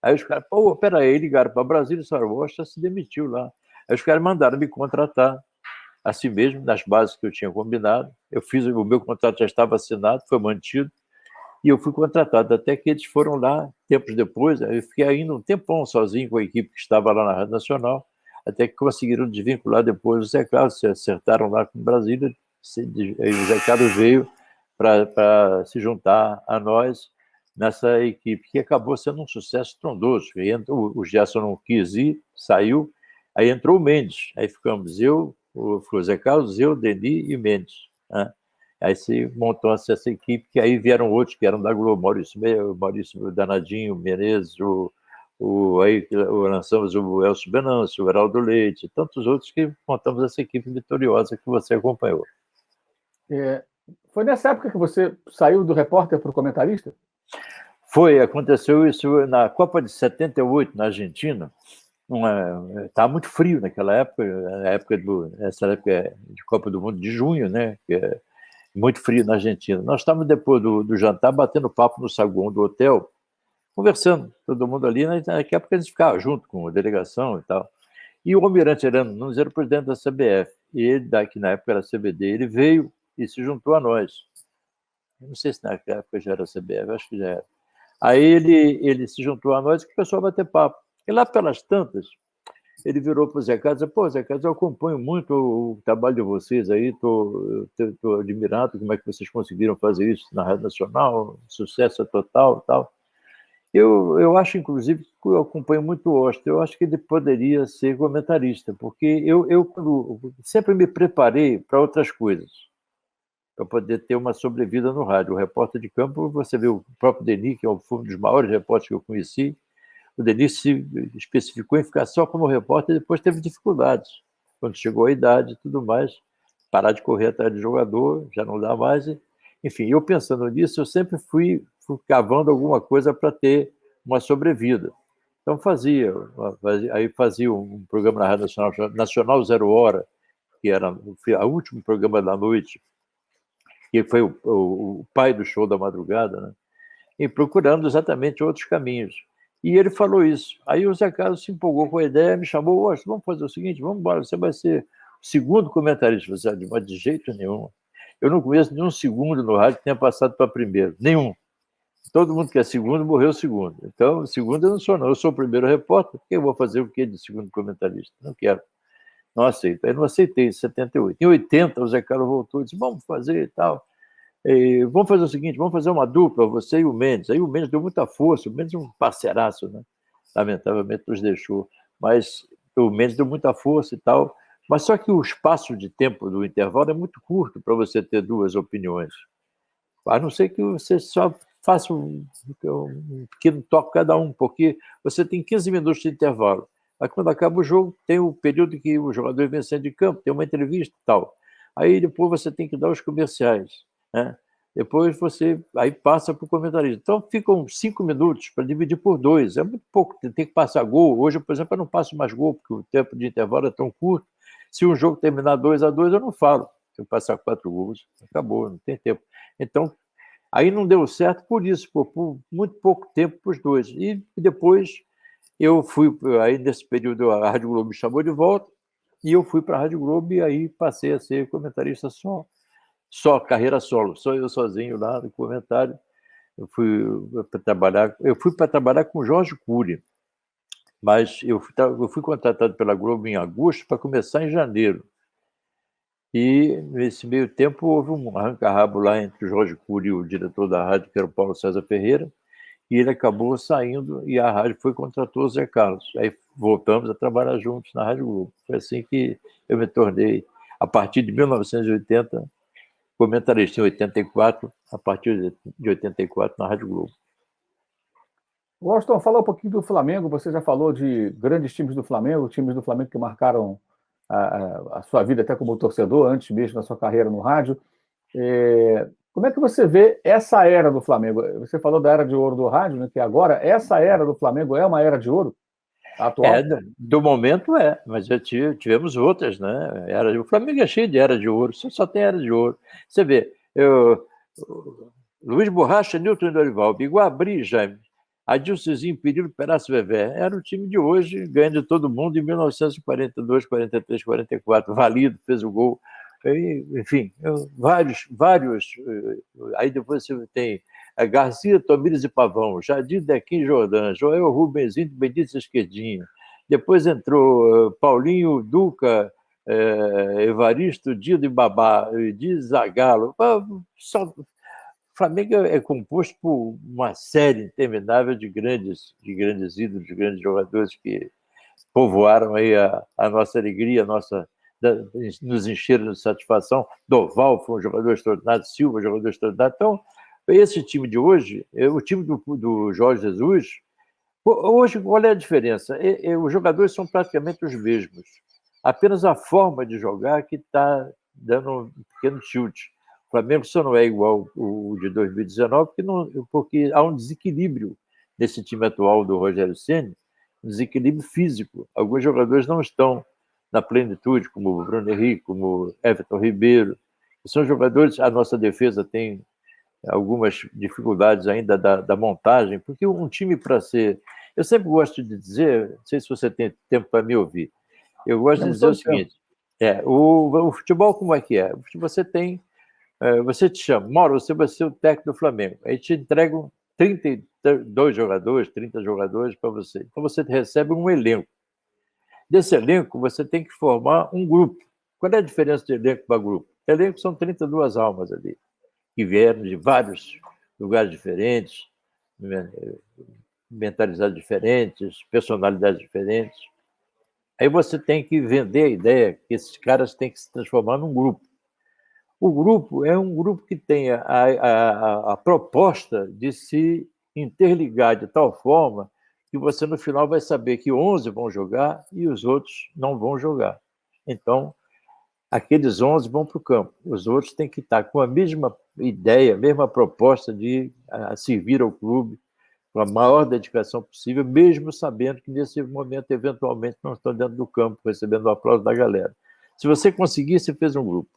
Aí os caras, pô, peraí, ligaram para Brasília, o Washington se demitiu lá. Aí os caras mandaram me contratar, assim mesmo, nas bases que eu tinha combinado. Eu fiz, o meu contrato já estava assinado, foi mantido, e eu fui contratado, até que eles foram lá, tempos depois, eu fiquei ainda um tempão sozinho com a equipe que estava lá na Rádio Nacional, até que conseguiram desvincular depois o Zé Carlos, se acertaram lá com Brasília, aí o Zé Carlos veio para se juntar a nós nessa equipe, que acabou sendo um sucesso estrondoso. O Gerson não quis ir, saiu, aí entrou o Mendes, aí ficamos o Zé Carlos, eu, Denis e Mendes, né? Aí se montou essa equipe, que aí vieram outros que eram da Globo, Maurício Danadinho, Menezes, aí lançamos o Elcio Venâncio, o Heraldo Leite, tantos outros que montamos essa equipe vitoriosa que você acompanhou. Foi nessa época que você saiu do repórter para o comentarista? Aconteceu isso na Copa de 78, na Argentina. Estava muito frio naquela época, essa época de Copa do Mundo de junho, né? Que é muito frio na Argentina. Nós estávamos, depois do jantar, batendo papo no saguão do hotel, conversando, todo mundo ali. Naquela época a gente ficava junto com a delegação e tal. E o almirante Herano Nunes era o presidente da CBF, e ele, que na época era a CBD, ele veio e se juntou a nós. Eu não sei se naquela época já era a CBF, acho que já era. Aí ele se juntou a nós e começou a bater papo. E lá pelas tantas, ele virou para o Zé Carlos e disse, pô, Zé Carlos, eu acompanho muito o trabalho de vocês aí, estou admirado como é que vocês conseguiram fazer isso na Rádio Nacional, sucesso total e tal. Eu acho, inclusive, que eu acompanho muito o Oster, eu acho que ele poderia ser comentarista, porque eu sempre me preparei para outras coisas, para poder ter uma sobrevida no rádio. O repórter de campo, você vê o próprio Denis, que foi um dos maiores repórteres que eu conheci, o Denis se especificou em ficar só como repórter e depois teve dificuldades. Quando chegou a idade e tudo mais, parar de correr atrás de jogador, já não dá mais. Enfim, eu pensando nisso, eu sempre fui cavando alguma coisa para ter uma sobrevida. Então fazia um programa na Rádio Nacional Zero Hora, que era o último programa da noite, que foi o pai do show da madrugada, né? E procurando exatamente outros caminhos. E ele falou isso. Aí o Zé Carlos se empolgou com a ideia, me chamou, vamos fazer o seguinte, vamos embora, você vai ser o segundo comentarista. Você mas de jeito nenhum. Eu não conheço nenhum segundo no rádio que tenha passado para primeiro. Nenhum. Todo mundo que é segundo, morreu segundo. Então, segundo eu não sou, não. Eu sou o primeiro repórter, por que eu vou fazer o quê de segundo comentarista? Não quero. Não aceito. Aí não aceitei em 78. Em 80, o Zé Carlos voltou e disse, vamos fazer e tal. Vamos fazer o seguinte, vamos fazer uma dupla, você e o Mendes. Aí o Mendes deu muita força, o Mendes é um parceiraço, né? Lamentavelmente nos deixou, mas o Mendes deu muita força e tal, mas só que o espaço de tempo do intervalo é muito curto para você ter duas opiniões, a não ser que você só faça um pequeno toque cada um, porque você tem 15 minutos de intervalo, aí quando acaba o jogo tem o período que o jogador vem saindo de campo, tem uma entrevista e tal, aí depois você tem que dar os comerciais, né? Depois você aí passa para o comentarista. Então ficam 5 minutos para dividir por 2. É muito pouco, tem que passar gol. Hoje, por exemplo, eu não passo mais gol, porque o tempo de intervalo é tão curto. Se um jogo terminar 2-2, eu não falo. Se eu passar 4 gols, acabou, não tem tempo. Então, aí não deu certo por isso, por muito pouco tempo para os dois. E depois eu fui, aí nesse período a Rádio Globo me chamou de volta, e eu fui para a Rádio Globo e aí passei a ser comentarista só carreira solo, só eu sozinho lá no comentário. Eu fui para trabalhar com o Jorge Cury, mas eu fui contratado pela Globo em agosto para começar em janeiro. E nesse meio tempo houve um arranca-rabo lá entre o Jorge Cury e o diretor da rádio, que era o Paulo César Ferreira, e ele acabou saindo e a rádio contratou o Zé Carlos. Aí voltamos a trabalhar juntos na Rádio Globo. Foi assim que eu me tornei, a partir de 1980, comentarista em 84, a partir de 84 na Rádio Globo. Washington, fala um pouquinho do Flamengo. Você já falou de grandes times do Flamengo que marcaram a sua vida até como torcedor, antes mesmo da sua carreira no rádio. Como é que você vê essa era do Flamengo? Você falou da era de ouro do rádio, né, que agora essa era do Flamengo é uma era de ouro atual? Do momento mas já tivemos outras, né? O Flamengo é cheio de era de ouro, só tem era de ouro. Você vê, Luiz Borracha, Nilton e Dorival, Biguabri, Jaime, Adilcezinho, Perillo, Perácio, Vevé, era o time de hoje, ganha de todo mundo em 1942, 43, 44, Valido fez o gol, enfim, vários, aí depois você tem Garcia, Tomires e Pavão, Jardim, Dequim, Jordan, Joel Rubenzinho, Benítez Esquerdinho, depois entrou Paulinho, Duca, Evaristo, Dido e Babá, Diz Zagallo, o Flamengo é composto por uma série interminável de grandes ídolos, de grandes jogadores que povoaram aí a nossa alegria, nos encheram de satisfação. Doval foi um jogador extraordinário, Silva, jogador extraordinário. Então, esse time de hoje, o time do Jorge Jesus, hoje, qual é a diferença? Os jogadores são praticamente os mesmos. Apenas a forma de jogar que está dando um pequeno tilt. O Flamengo só não é igual o de 2019, porque há um desequilíbrio nesse time atual do Rogério Ceni, um desequilíbrio físico. Alguns jogadores não estão na plenitude, como o Bruno Henrique, como o Everton Ribeiro. São jogadores, a nossa defesa tem algumas dificuldades ainda da montagem, porque um time para ser... Eu sempre gosto de dizer, não sei se você tem tempo para me ouvir, eu gosto de dizer o seguinte, o futebol como é que é? Você te chama, Mauro, você vai ser o técnico do Flamengo. Aí te entregam 32 jogadores, 30 jogadores para você. Então você recebe um elenco. Desse elenco, você tem que formar um grupo. Qual é a diferença de elenco para grupo? Elenco são 32 almas ali, que vieram de vários lugares diferentes, mentalidades diferentes, personalidades diferentes. Aí você tem que vender a ideia que esses caras têm que se transformar num grupo. O grupo é um grupo que tem a proposta de se interligar de tal forma que você, no final, vai saber que 11 vão jogar e os outros não vão jogar. Então, aqueles 11 vão para o campo. Os outros têm que estar com a mesma ideia, a mesma proposta de servir ao clube com a maior dedicação possível, mesmo sabendo que, nesse momento, eventualmente, não estão dentro do campo, recebendo o aplauso da galera. Se você conseguir, você fez um grupo.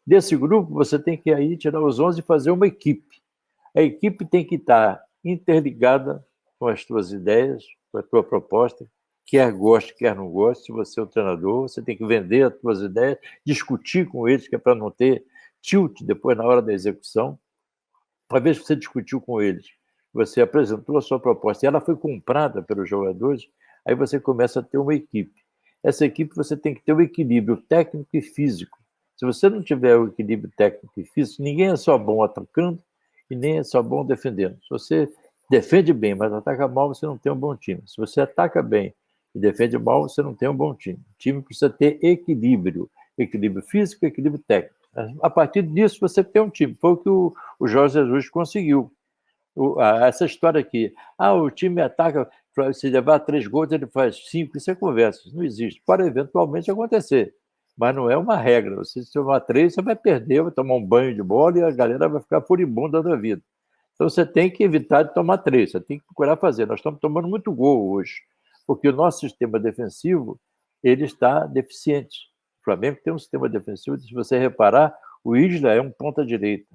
Desse grupo, você tem que aí tirar os 11 e fazer uma equipe. A equipe tem que estar interligada com as tuas ideias, com a tua proposta, quer goste, quer não goste. Se você é o treinador, você tem que vender as tuas ideias, discutir com eles, que é para não ter tilt depois na hora da execução. Uma vez que você discutiu com eles, você apresentou a sua proposta e ela foi comprada pelos jogadores, aí você começa a ter uma equipe. Essa equipe você tem que ter o equilíbrio técnico e físico. Se você não tiver o equilíbrio técnico e físico, ninguém é só bom atacando e nem é só bom defendendo. Se você defende bem, mas ataca mal, você não tem um bom time. Se você ataca bem e defende mal, você não tem um bom time. O time precisa ter equilíbrio físico e equilíbrio técnico. A partir disso, você tem um time. Foi o que o Jorge Jesus conseguiu. Essa história aqui, o time ataca, se levar 3 gols, ele faz 5, isso é conversa, isso não existe. Pode eventualmente acontecer, mas não é uma regra. Você, se tomar 3, você vai perder, vai tomar um banho de bola e a galera vai ficar furibunda da vida. Então você tem que evitar de tomar 3, você tem que procurar fazer. Nós estamos tomando muito gol hoje, porque o nosso sistema defensivo ele está deficiente. O Flamengo tem um sistema defensivo, se você reparar, o Isla é um ponta-direita.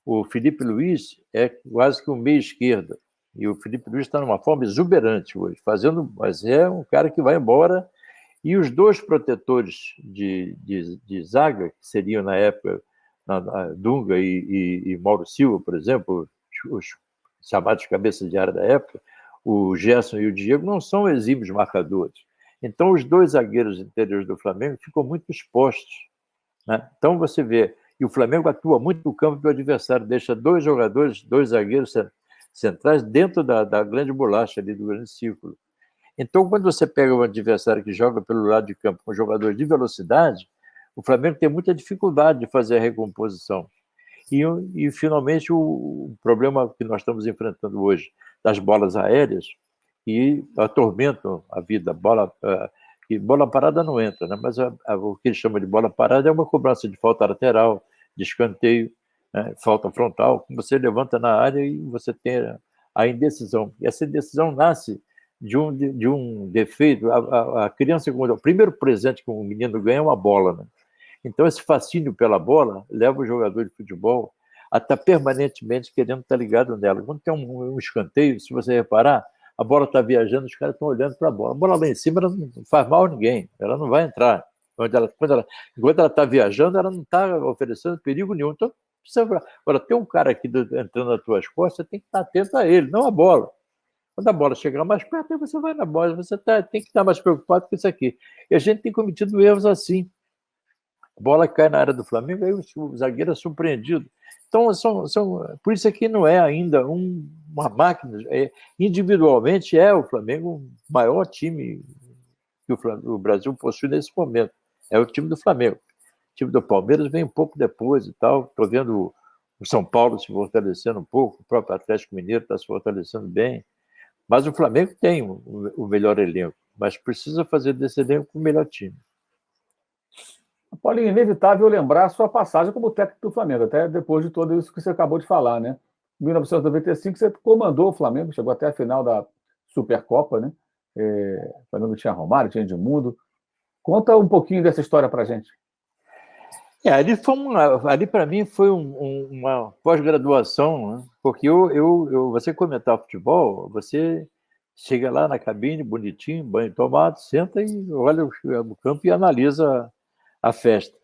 O Felipe Luiz é quase que um meia-esquerda. E o Felipe Luiz está numa forma exuberante hoje, mas é um cara que vai embora. E os 2 protetores de zaga, que seriam na época Dunga e Mauro Silva, por exemplo, os chamados cabeças de área da época, o Gerson e o Diego, não são exímios marcadores. Então, os 2 zagueiros interiores do Flamengo ficam muito expostos, né? Então, você vê, e o Flamengo atua muito no campo do adversário, deixa 2 jogadores, 2 zagueiros centrais dentro da grande bolacha ali, do grande círculo. Então, quando você pega um adversário que joga pelo lado de campo com jogadores de velocidade, o Flamengo tem muita dificuldade de fazer a recomposição. E finalmente, o problema que nós estamos enfrentando hoje, das bolas aéreas, que atormentam a vida. Bola parada não entra, né? Mas o que eles chamam de bola parada é uma cobrança de falta lateral, de escanteio, né? Falta frontal, que você levanta na área e você tem a indecisão. E essa indecisão nasce de um defeito. A criança, o primeiro presente que um menino ganha é uma bola, né? Então, esse fascínio pela bola leva o jogador de futebol a estar permanentemente querendo estar ligado nela. Quando tem um escanteio, se você reparar, a bola está viajando, os caras estão olhando para a bola. A bola lá em cima ela não faz mal a ninguém, ela não vai entrar. Enquanto ela está viajando, ela não está oferecendo perigo nenhum. Então, agora, tem um cara aqui entrando nas tuas costas, você tem que estar atento a ele, não a bola. Quando a bola chegar mais perto, aí você vai na bola, você tem que estar mais preocupado com isso aqui. E a gente tem cometido erros assim. A bola cai na área do Flamengo, aí o zagueiro é surpreendido. Então, por isso aqui não é ainda uma máquina. Individualmente, o Flamengo o maior time que o Brasil possui nesse momento. É o time do Flamengo. O time do Palmeiras vem um pouco depois e tal. Estou vendo o São Paulo se fortalecendo um pouco, o próprio Atlético Mineiro está se fortalecendo bem. Mas o Flamengo tem o melhor elenco, mas precisa fazer desse elenco o melhor time. Paulinho, é inevitável lembrar a sua passagem como técnico do Flamengo, até depois de tudo isso que você acabou de falar, né? Em 1995, você comandou o Flamengo, chegou até a final da Supercopa, né? O Flamengo tinha Romário, tinha Edmundo. Conta um pouquinho dessa história para gente. Ali para mim foi uma pós-graduação, né? Porque você comentar futebol, você chega lá na cabine, bonitinho, banho tomado, senta e olha o campo e analisa a festa.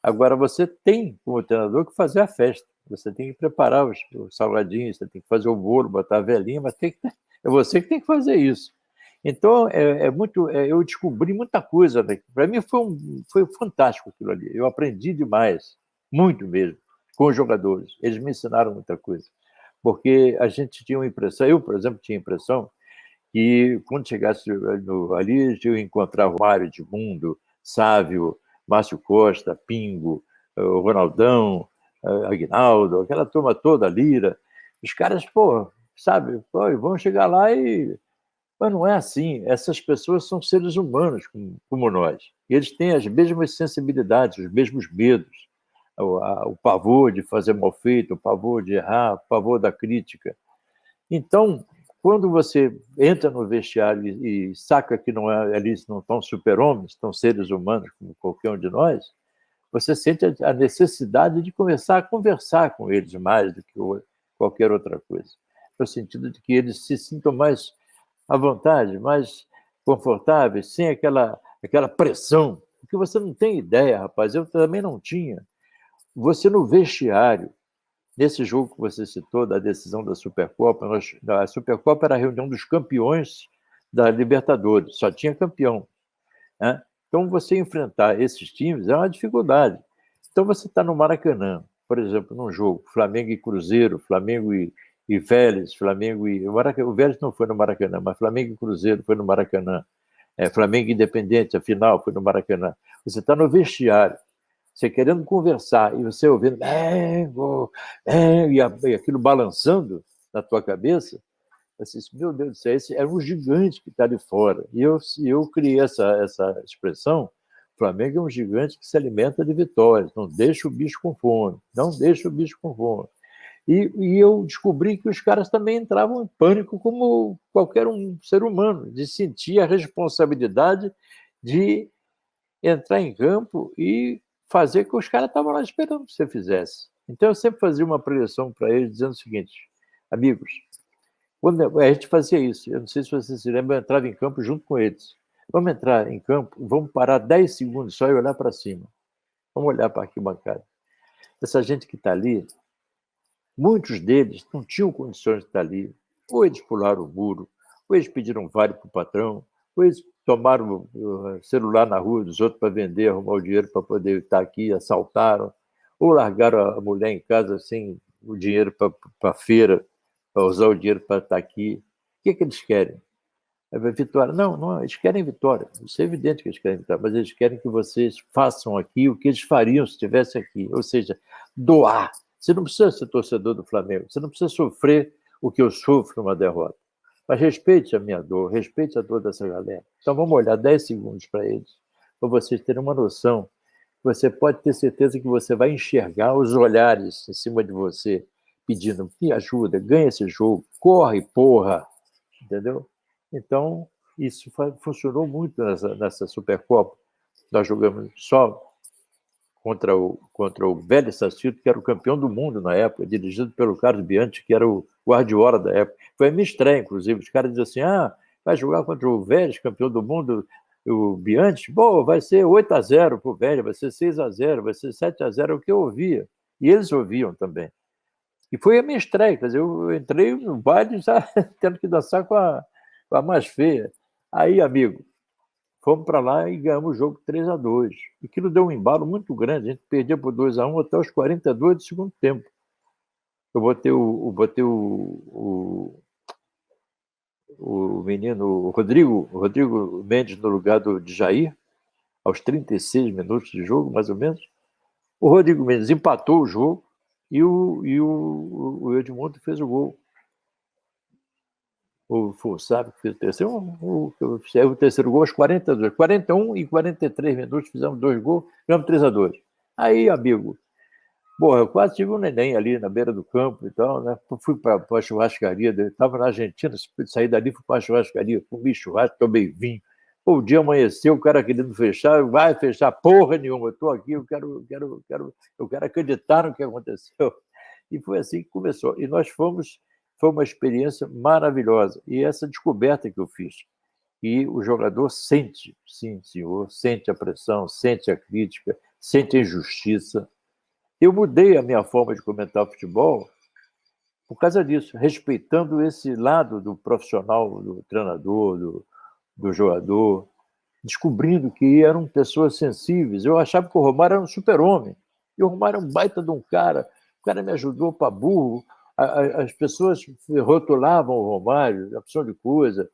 Agora, você tem, como treinador, que fazer a festa. Você tem que preparar os salgadinhos, você tem que fazer o bolo, botar a velhinha, mas é você que tem que fazer isso. Então, eu descobri muita coisa. Né? Para mim, foi fantástico aquilo ali. Eu aprendi demais, muito mesmo, com os jogadores. Eles me ensinaram muita coisa. Porque a gente tinha uma impressão, eu, por exemplo, tinha a impressão que quando chegasse ali, eu ia encontrar Romário, Edmundo, Sávio, Márcio Costa, Pingo, o Ronaldão, Aguinaldo, aquela turma toda, Lira. Os caras, sabe, vão chegar lá e... Mas não é assim. Essas pessoas são seres humanos como nós. E eles têm as mesmas sensibilidades, os mesmos medos. O pavor de fazer mal feito, o pavor de errar, o pavor da crítica. Então, quando você entra no vestiário e saca que eles não estão super-homens, estão seres humanos como qualquer um de nós, você sente a necessidade de começar a conversar com eles mais do que qualquer outra coisa. No sentido de que eles se sintam mais à vontade, mais confortáveis, sem aquela pressão. Porque você não tem ideia, rapaz, eu também não tinha. Você no vestiário, nesse jogo que você citou, da decisão da Supercopa, a Supercopa era a reunião dos campeões da Libertadores, só tinha campeão. Né? Então, você enfrentar esses times é uma dificuldade. Então, você está no Maracanã, por exemplo, num jogo, Flamengo e Cruzeiro, Flamengo e Vélez, Flamengo e... O Vélez não foi no Maracanã, mas Flamengo e Cruzeiro foi no Maracanã. Flamengo e Independente, a final foi no Maracanã. Você está no vestiário, você querendo conversar, e você ouvindo e aquilo balançando na tua cabeça, você diz, meu Deus do céu, esse é um gigante que está ali fora. E eu criei essa expressão, Flamengo é um gigante que se alimenta de vitórias, não deixa o bicho com fome, não deixa o bicho com fome. E eu descobri que os caras também entravam em pânico como qualquer um ser humano, de sentir a responsabilidade de entrar em campo e fazer o que os caras estavam lá esperando que você fizesse. Então, eu sempre fazia uma preleção para eles, dizendo o seguinte, amigos, quando a gente fazia isso, eu não sei se vocês se lembram, eu entrava em campo junto com eles. Vamos entrar em campo, vamos parar 10 segundos só e olhar para cima. Vamos olhar para a arquibancada. Essa gente que está ali, muitos deles não tinham condições de estar ali. Ou eles pularam o muro, ou eles pediram vale para o patrão, ou eles tomaram o celular na rua dos outros para vender, arrumar o dinheiro para poder estar aqui, assaltaram, ou largaram a mulher em casa sem o dinheiro para a feira, para usar o dinheiro para estar aqui. O que eles querem? Vitória? Não, eles querem vitória. Isso é evidente que eles querem vitória, mas eles querem que vocês façam aqui o que eles fariam se estivessem aqui, ou seja, doar. Você não precisa ser torcedor do Flamengo, você não precisa sofrer o que eu sofro numa derrota. Mas respeite a minha dor, respeite a dor dessa galera. Então vamos olhar 10 segundos para eles, para vocês terem uma noção. Você pode ter certeza que você vai enxergar os olhares em cima de você, pedindo, me ajuda, ganha esse jogo, corre, porra, entendeu? Então, isso funcionou muito nessa Supercopa. Nós jogamos só contra o Vélez Sarsfield, que era o campeão do mundo na época, dirigido pelo Carlos Bianchi, que era o Guardiola da época. Foi a minha estreia, inclusive. Os caras diziam assim, vai jogar contra o Vélez, campeão do mundo, o Bianchi? Bom, vai ser 8-0 para o Vélez, vai ser 6-0, vai ser 7-0, é o que eu ouvia. E eles ouviam também. E foi a minha estreia, quer dizer, eu entrei no baile já tendo que dançar com a mais feia. Aí, amigo, fomos para lá e ganhamos o jogo 3-2. Aquilo deu um embalo muito grande. A gente perdia por 2-1 até os 42 do segundo tempo. Eu botei o menino o Rodrigo Mendes no lugar de Jair, aos 36 minutos de jogo, mais ou menos. O Rodrigo Mendes empatou o jogo e o Edmundo fez o gol. O Fussab fez o terceiro, o terceiro gol aos 42, 41 e 43 minutos, fizemos 2 gols, ganhamos 3-2. Aí, amigo, eu quase tive um neném ali na beira do campo e tal, né? Fui para a churrascaria, estava na Argentina, saí dali, fui para a churrascaria, comi churrasco, tomei vinho. O dia amanheceu, o cara querendo fechar, vai fechar porra nenhuma, eu estou aqui, eu quero acreditar no que aconteceu. E foi assim que começou. E nós foi uma experiência maravilhosa. E essa descoberta que eu fiz. E o jogador sente, sim, senhor, sente a pressão, sente a crítica, sente a injustiça. Eu mudei a minha forma de comentar o futebol por causa disso, respeitando esse lado do profissional, do treinador, do jogador, descobrindo que eram pessoas sensíveis. Eu achava que o Romário era um super-homem. E o Romário é um baita de um cara. O cara me ajudou para burro. As pessoas rotulavam o Romário, opção de coisa,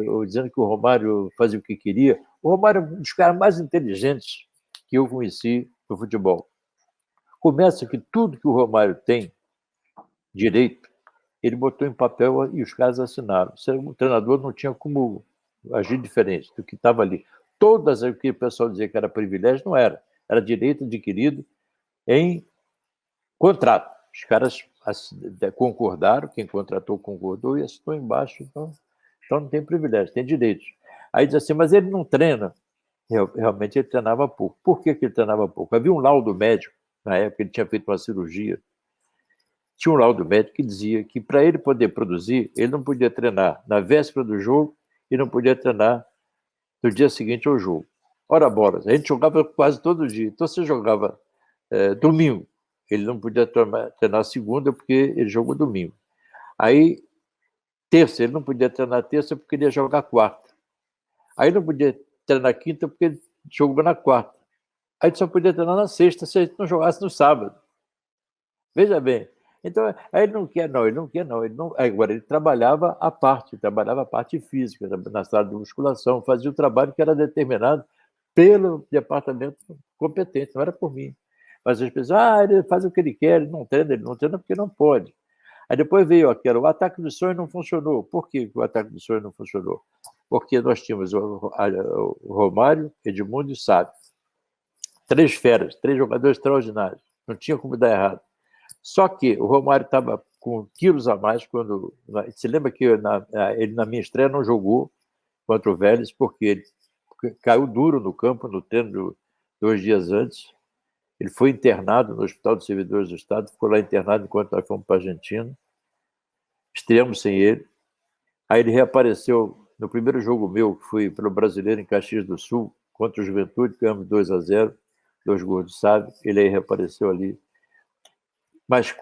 ou dizendo que o Romário fazia o que queria. O Romário é um dos caras mais inteligentes que eu conheci no futebol. Começa que tudo que o Romário tem direito, ele botou em papel e os caras assinaram. O treinador não tinha como agir diferente do que estava ali. Todas o que o pessoal dizia que era privilégio, não era. Era direito adquirido em contrato. Os caras concordaram, quem contratou concordou e assinou embaixo. Então não tem privilégio, tem direitos. Aí diz assim, mas ele não treina. Realmente ele treinava pouco. Por que ele treinava pouco? Havia um laudo médico, na época ele tinha feito uma cirurgia. Tinha um laudo médico que dizia que para ele poder produzir, ele não podia treinar na véspera do jogo e não podia treinar no dia seguinte ao jogo. Ora, bolas, a gente jogava quase todo dia. Então, você jogava domingo. Ele não podia treinar segunda porque ele jogou domingo. Aí, terça, ele não podia treinar terça porque ele ia jogar quarta. Aí não podia treinar quinta porque ele jogou na quarta. Aí ele só podia treinar na sexta se ele não jogasse no sábado. Veja bem. Então, aí ele não quer. Agora, ele trabalhava a parte física, na sala de musculação, fazia o trabalho que era determinado pelo departamento competente, não era por mim. Mas as pessoas, ele faz o que ele quer, ele não treina porque não pode. Aí depois veio o ataque dos sonhos não funcionou. Por que o ataque dos sonhos não funcionou? Porque nós tínhamos o Romário, Edmundo e Sábio. 3 feras, 3 jogadores extraordinários. Não tinha como dar errado. Só que o Romário estava com quilos a mais quando... Você lembra que ele, na minha estreia, não jogou contra o Vélez porque ele caiu duro no campo, no treino 2 dias antes. Ele foi internado no Hospital dos Servidores do Estado, ficou lá internado enquanto nós fomos para a Argentina. Estreamos sem ele. Aí ele reapareceu no primeiro jogo meu, que fui pelo Brasileiro em Caxias do Sul, contra o Juventude, ganhamos 2-0, 2 gols do Sábio. Ele aí reapareceu ali, mas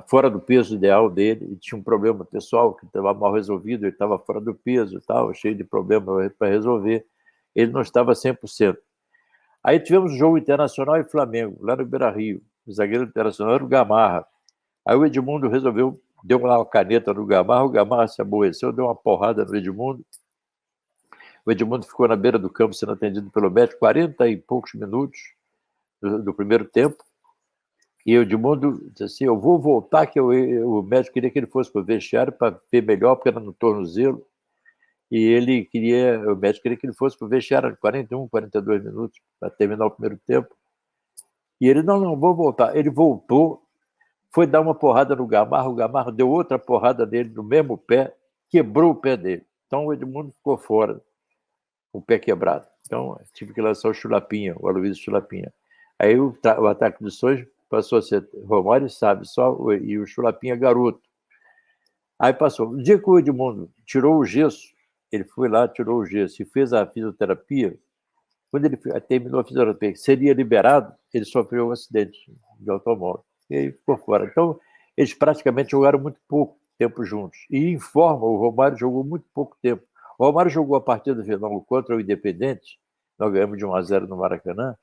fora do peso ideal dele, e tinha um problema pessoal que estava mal resolvido, ele estava fora do peso e tal, cheio de problemas para resolver, ele não estava 100%. Aí tivemos um jogo Internacional e Flamengo, lá no Beira-Rio, o zagueiro internacional era o Gamarra. Aí o Edmundo resolveu, deu uma caneta no Gamarra, o Gamarra se aborreceu, deu uma porrada no Edmundo. O Edmundo ficou na beira do campo sendo atendido pelo médico 40 e poucos minutos do primeiro tempo. E o Edmundo disse assim, eu vou voltar, que o médico queria que ele fosse para o vestiário para ver melhor, porque era no tornozelo. E o médico queria que ele fosse para o vestiário de 41, 42 minutos, para terminar o primeiro tempo. E ele, não, vou voltar. Ele voltou, foi dar uma porrada no Gamarra, o Gamarra deu outra porrada nele no mesmo pé, quebrou o pé dele. Então o Edmundo ficou fora, com o pé quebrado. Então tive que lançar o Chulapinha, o Aloysio Chulapinha. Aí o ataque de Sonhos passou a ser Romário, sabe, e o Chulapinha garoto. Aí passou. O dia que o Edmundo tirou o gesso, ele foi lá, tirou o gesso e fez a fisioterapia. Quando ele terminou a fisioterapia, seria liberado, ele sofreu um acidente de automóvel. E aí ficou fora. Então, eles praticamente jogaram muito pouco tempo juntos. E em forma, o Romário jogou muito pouco tempo. O Romário jogou a partida final contra o Independente, nós ganhamos de 1-0 no Maracanã,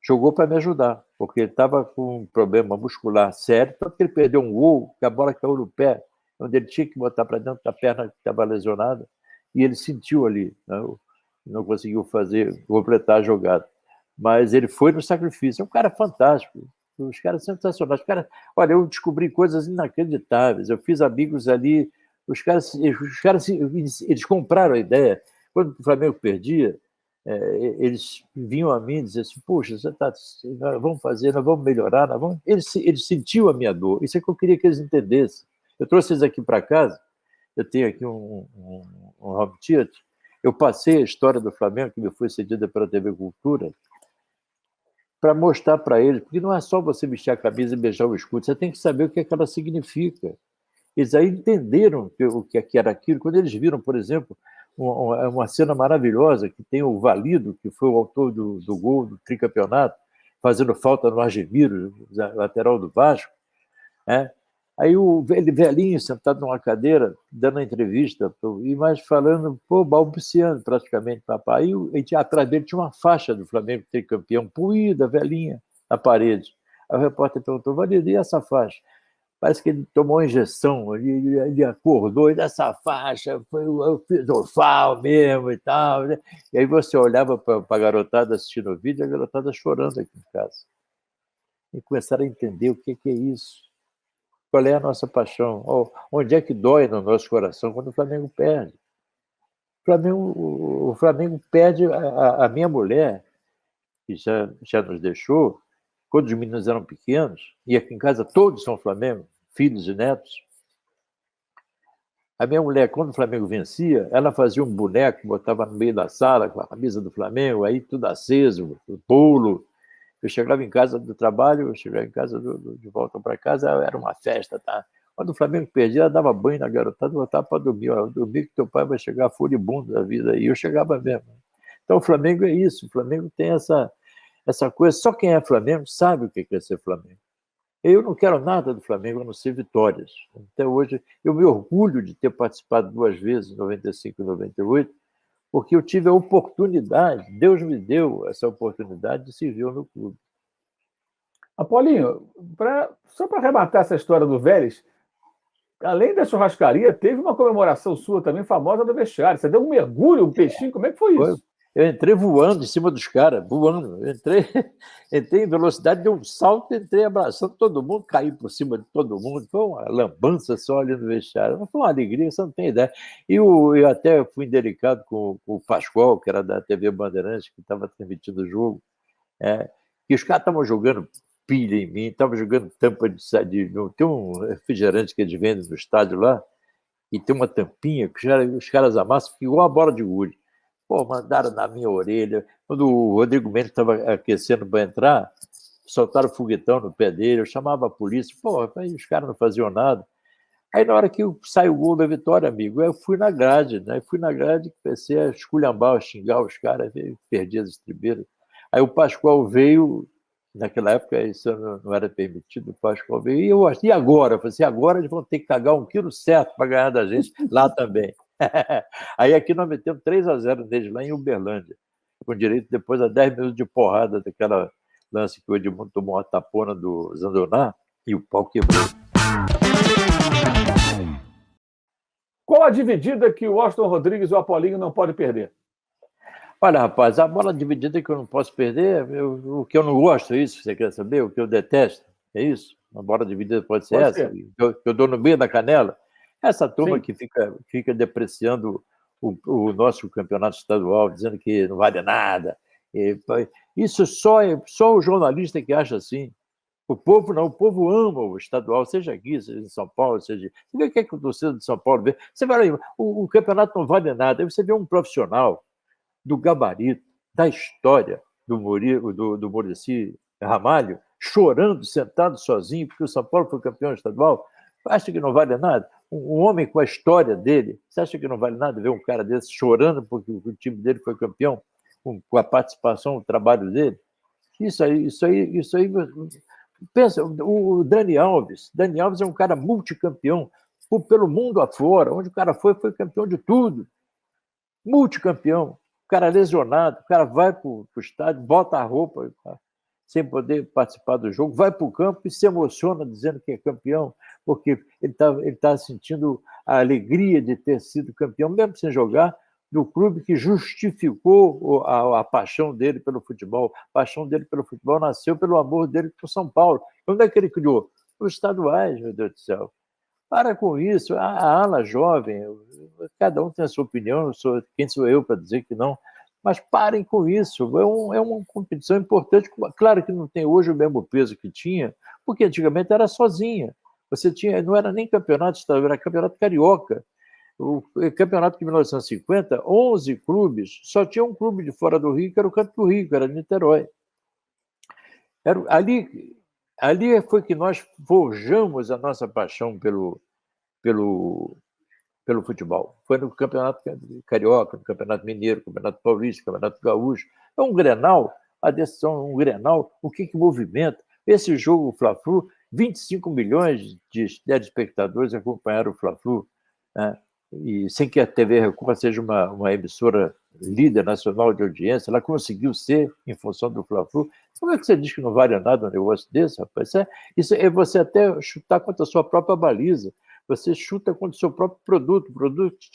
jogou para me ajudar, porque ele estava com um problema muscular sério, tanto que ele perdeu um gol, que a bola caiu no pé, onde ele tinha que botar para dentro da perna que estava lesionada, e ele sentiu ali, né? Não conseguiu completar a jogada. Mas ele foi no sacrifício. É um cara fantástico. Os caras sensacionais. Olha, eu descobri coisas inacreditáveis. Eu fiz amigos ali. Os caras eles compraram a ideia. Quando o Flamengo perdia, eles vinham a mim e diziam assim, poxa, nós vamos fazer, nós vamos melhorar. Eles sentiam a minha dor. Isso é que eu queria que eles entendessem. Eu trouxe eles aqui para casa. Eu tenho aqui um home theater. Eu passei a história do Flamengo, que me foi cedida pela TV Cultura, para mostrar para eles, porque não é só você vestir a camisa e beijar o escudo, você tem que saber o que é que ela significa. Eles aí entenderam o que era aquilo, quando eles viram, por exemplo, uma cena maravilhosa, que tem o Valido, que foi o autor do gol do tricampeonato, fazendo falta no Argemiro, lateral do Vasco, né? Aí ele velhinho, sentado numa cadeira, dando a entrevista, e mais falando, balbuciando praticamente, papai. E atrás dele tinha uma faixa do Flamengo tricampeão, puída, velhinha, na parede. Aí o repórter perguntou, Valido, e essa faixa? Parece que ele tomou uma injeção, ele acordou, e dessa faixa, eu fiz o FAO mesmo e tal. Né? E aí você olhava para a garotada assistindo o vídeo, a garotada chorando aqui em casa. E começaram a entender o que é isso. Qual é a nossa paixão? Onde é que dói no nosso coração quando o Flamengo perde? O Flamengo perde a minha mulher, que já nos deixou, quando os meninos eram pequenos, e aqui em casa todos são Flamengo, filhos e netos. A minha mulher, quando o Flamengo vencia, ela fazia um boneco, botava no meio da sala com a camisa do Flamengo, aí tudo aceso, bolo. Eu chegava em casa do trabalho, eu chegava em casa de volta para casa, era uma festa, tá? Quando o Flamengo perdia, ela dava banho na garotada, botava para dormir. Dormir que teu pai vai chegar furibundo da vida. E eu chegava mesmo. Então o Flamengo é isso, o Flamengo tem essa coisa. Só quem é Flamengo sabe o que é ser Flamengo. Eu não quero nada do Flamengo a não ser vitórias. Até hoje, eu me orgulho de ter participado 2 vezes, em 95 e 98, porque eu tive a oportunidade, Deus me deu essa oportunidade de servir no clube. Apolinho, só para arrematar essa história do Vélez, além da churrascaria, teve uma comemoração sua também famosa do vestiário. Você deu um mergulho, um peixinho, como é que foi isso? Eu entrei voando em cima dos caras, voando. Eu entrei em velocidade, dei um salto, entrei abraçando todo mundo, caí por cima de todo mundo. Foi uma lambança só ali no vestiário. Foi uma alegria, você não tem ideia. E eu até fui indelicado com o Pascoal, que era da TV Bandeirantes, que estava transmitindo o jogo. E os caras estavam jogando pilha em mim, estavam jogando tampa de... Tem um refrigerante que eles vendem no estádio lá, e tem uma tampinha que os caras amassam, fica igual a bola de gude. Pô, mandaram na minha orelha. Quando o Rodrigo Mendes estava aquecendo para entrar, soltaram foguetão no pé dele, eu chamava a polícia, pô, aí os caras não faziam nada. Aí na hora que saiu o gol da vitória, amigo, eu fui na grade, né? Fui na grade, comecei a esculhambar, a xingar os caras, perdi as estribeiras. Aí o Pascoal veio, naquela época isso não era permitido, o Pascoal veio, e eu achei, e agora? Eu falei assim, agora eles vão ter que cagar 1 quilo certo para ganhar da gente, lá também. Aí aqui nós metemos 3-0 neles lá em Uberlândia, com direito depois a 10 minutos de porrada daquela lance que o Edmundo tomou uma tapona do Zandoná e o pau quebrou. Qual a dividida que o Washington Rodrigues e o Apolinho não podem perder? Olha, rapaz, a bola dividida que eu não posso perder, o que eu não gosto, isso você quer saber? O que eu detesto? É isso? Uma bola dividida pode ser Pode essa? ser. Eu dou no meio da canela? Essa turma Sim. que fica depreciando o nosso campeonato estadual, dizendo que não vale nada. Isso só o jornalista que acha assim. O povo não, o povo ama o estadual, seja aqui, seja em São Paulo, seja. Você vê o que é que o torcedor de São Paulo vê? Você vai aí, o campeonato não vale nada. Aí você vê um profissional do gabarito, da história do Muricy Ramalho, chorando, sentado sozinho, porque o São Paulo foi campeão estadual. Acha que não vale nada? Um homem com a história dele, você acha que não vale nada ver um cara desse chorando porque o time dele foi campeão, com a participação, o trabalho dele? Isso aí. Pensa, o Dani Alves. Dani Alves é um cara multicampeão pelo mundo afora. Onde o cara foi campeão de tudo. Multicampeão. O cara lesionado, o cara vai para o estádio, bota a roupa sem poder participar do jogo, vai para o campo e se emociona dizendo que é campeão, porque ele tá sentindo a alegria de ter sido campeão, mesmo sem jogar, do clube que justificou a paixão dele pelo futebol. A paixão dele pelo futebol nasceu pelo amor dele por São Paulo. Onde é que ele criou? Os estaduais, meu Deus do céu. Para com isso, a ala jovem, cada um tem a sua opinião, quem sou eu para dizer que não, mas parem com isso, é uma competição importante, claro que não tem hoje o mesmo peso que tinha, porque antigamente era sozinha, você tinha, não era nem campeonato estadual, era campeonato carioca, o campeonato de 1950, 11 clubes, só tinha um clube de fora do Rio, que era o Canto do Rio, que era Niterói. Ali foi que nós forjamos a nossa paixão pelo futebol. Foi no Campeonato Carioca, no Campeonato Mineiro, Campeonato Paulista, Campeonato Gaúcho. É um Grenal, a decisão é um Grenal, o que movimenta? Esse jogo, o Fla-Flu, 25 milhões de espectadores acompanharam o Fla-Flu, né? E sem que a TV Record seja uma emissora líder nacional de audiência, ela conseguiu ser em função do Fla-Flu. Como é que você diz que não vale nada um negócio desse, rapaz? Isso é você até chutar contra a sua própria baliza. Você chuta contra o seu próprio produto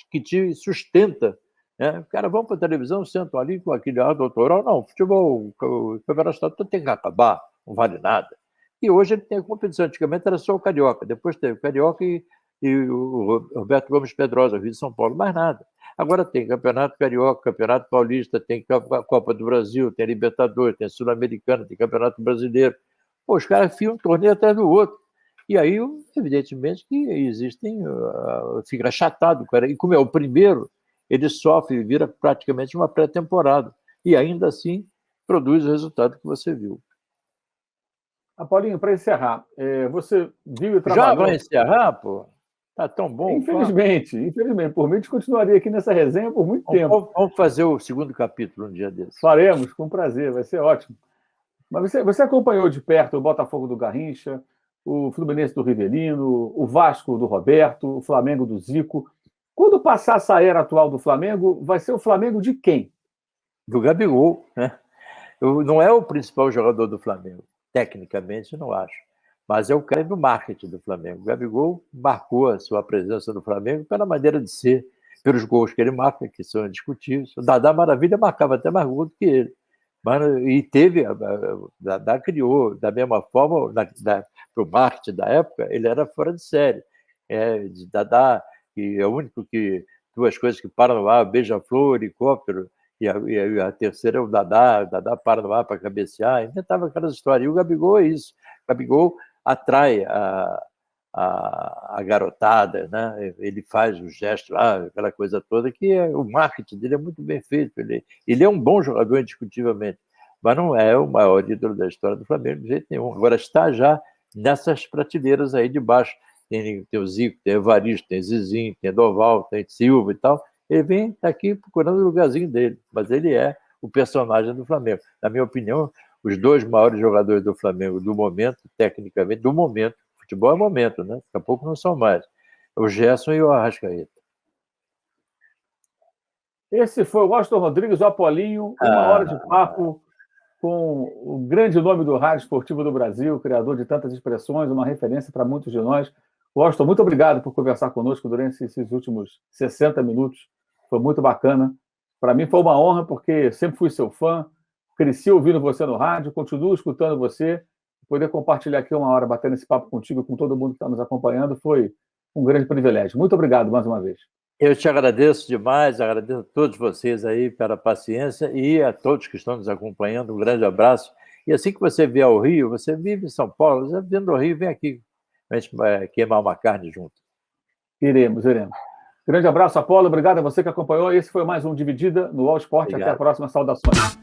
que te sustenta. Né? Os caras vão para a televisão, sentam ali com aquele ar doutoral. Não, futebol, o campeonato estadual tem que acabar, não vale nada. E hoje ele tem a competição. Antigamente era só o Carioca, depois teve o Carioca e o Roberto Gomes Pedrosa, Rio de São Paulo, mais nada. Agora tem Campeonato Carioca, Campeonato Paulista, tem a Copa do Brasil, tem a Libertadores, tem a Sul-Americana, tem Campeonato Brasileiro. Pô, os caras fiam um torneio atrás do outro. E aí, evidentemente, que existem, fica achatado, cara. E como é o primeiro, ele sofre, vira praticamente uma pré-temporada. E ainda assim, produz o resultado que você viu. Paulinho, para encerrar, você viu e Já trabalhou... vai encerrar, pô? Tá tão bom. Infelizmente, por mim, a gente continuaria aqui nessa resenha por muito tempo. Vamos fazer o segundo capítulo um dia desse. Faremos, com prazer, vai ser ótimo. Mas você acompanhou de perto o Botafogo do Garrincha, o Fluminense do Rivelino, o Vasco do Roberto, o Flamengo do Zico. Quando passar essa era atual do Flamengo, vai ser o Flamengo de quem? Do Gabigol, né? Não é o principal jogador do Flamengo, tecnicamente, não acho. Mas é o cara do marketing do Flamengo. O Gabigol marcou a sua presença no Flamengo pela maneira de ser, pelos gols que ele marca, que são indiscutíveis. O Dadá Maravilha marcava até mais gol do que ele. E teve, Dadá criou, da mesma forma, para o marketing da época, ele era fora de série. Dadá, que é o único que, duas coisas que param no ar, beija-flor, helicóptero, e a terceira é o Dadá para no ar para cabecear, inventava aquelas histórias. E o Gabigol é isso. O Gabigol atrai a garotada, né? Ele faz o gesto lá, aquela coisa toda, o marketing dele é muito bem feito. Ele é um bom jogador, indiscutivelmente, mas não é o maior ídolo da história do Flamengo de jeito nenhum. Agora está já nessas prateleiras aí de baixo. Tem o Zico, tem o Evaristo, tem o Zizinho, tem o Doval, tem o Silva e tal. Ele vem aqui procurando o lugarzinho dele, mas ele é o personagem do Flamengo. Na minha opinião, os dois maiores jogadores do Flamengo do momento, tecnicamente, do momento, futebol é momento, né? Daqui a pouco não são mais. O Gerson e o Arrascaeta. Esse foi o Washington Rodrigues, o Apolinho, uma hora de papo com o grande nome do rádio esportivo do Brasil, criador de tantas expressões, uma referência para muitos de nós. Washington, muito obrigado por conversar conosco durante esses últimos 60 minutos. Foi muito bacana. Para mim foi uma honra, porque sempre fui seu fã, cresci ouvindo você no rádio, continuo escutando você. poder compartilhar aqui uma hora, batendo esse papo contigo, com todo mundo que está nos acompanhando, foi um grande privilégio. Muito obrigado mais uma vez. Eu te agradeço demais, agradeço a todos vocês aí pela paciência e a todos que estão nos acompanhando. Um grande abraço. E assim que você vier ao Rio, você vive em São Paulo, você vindo ao Rio, vem aqui, a gente vai queimar uma carne junto. Iremos. Grande abraço, Apolo. Obrigado a você que acompanhou. Esse foi mais um Dividida no All Sport. Até a próxima. Saudações.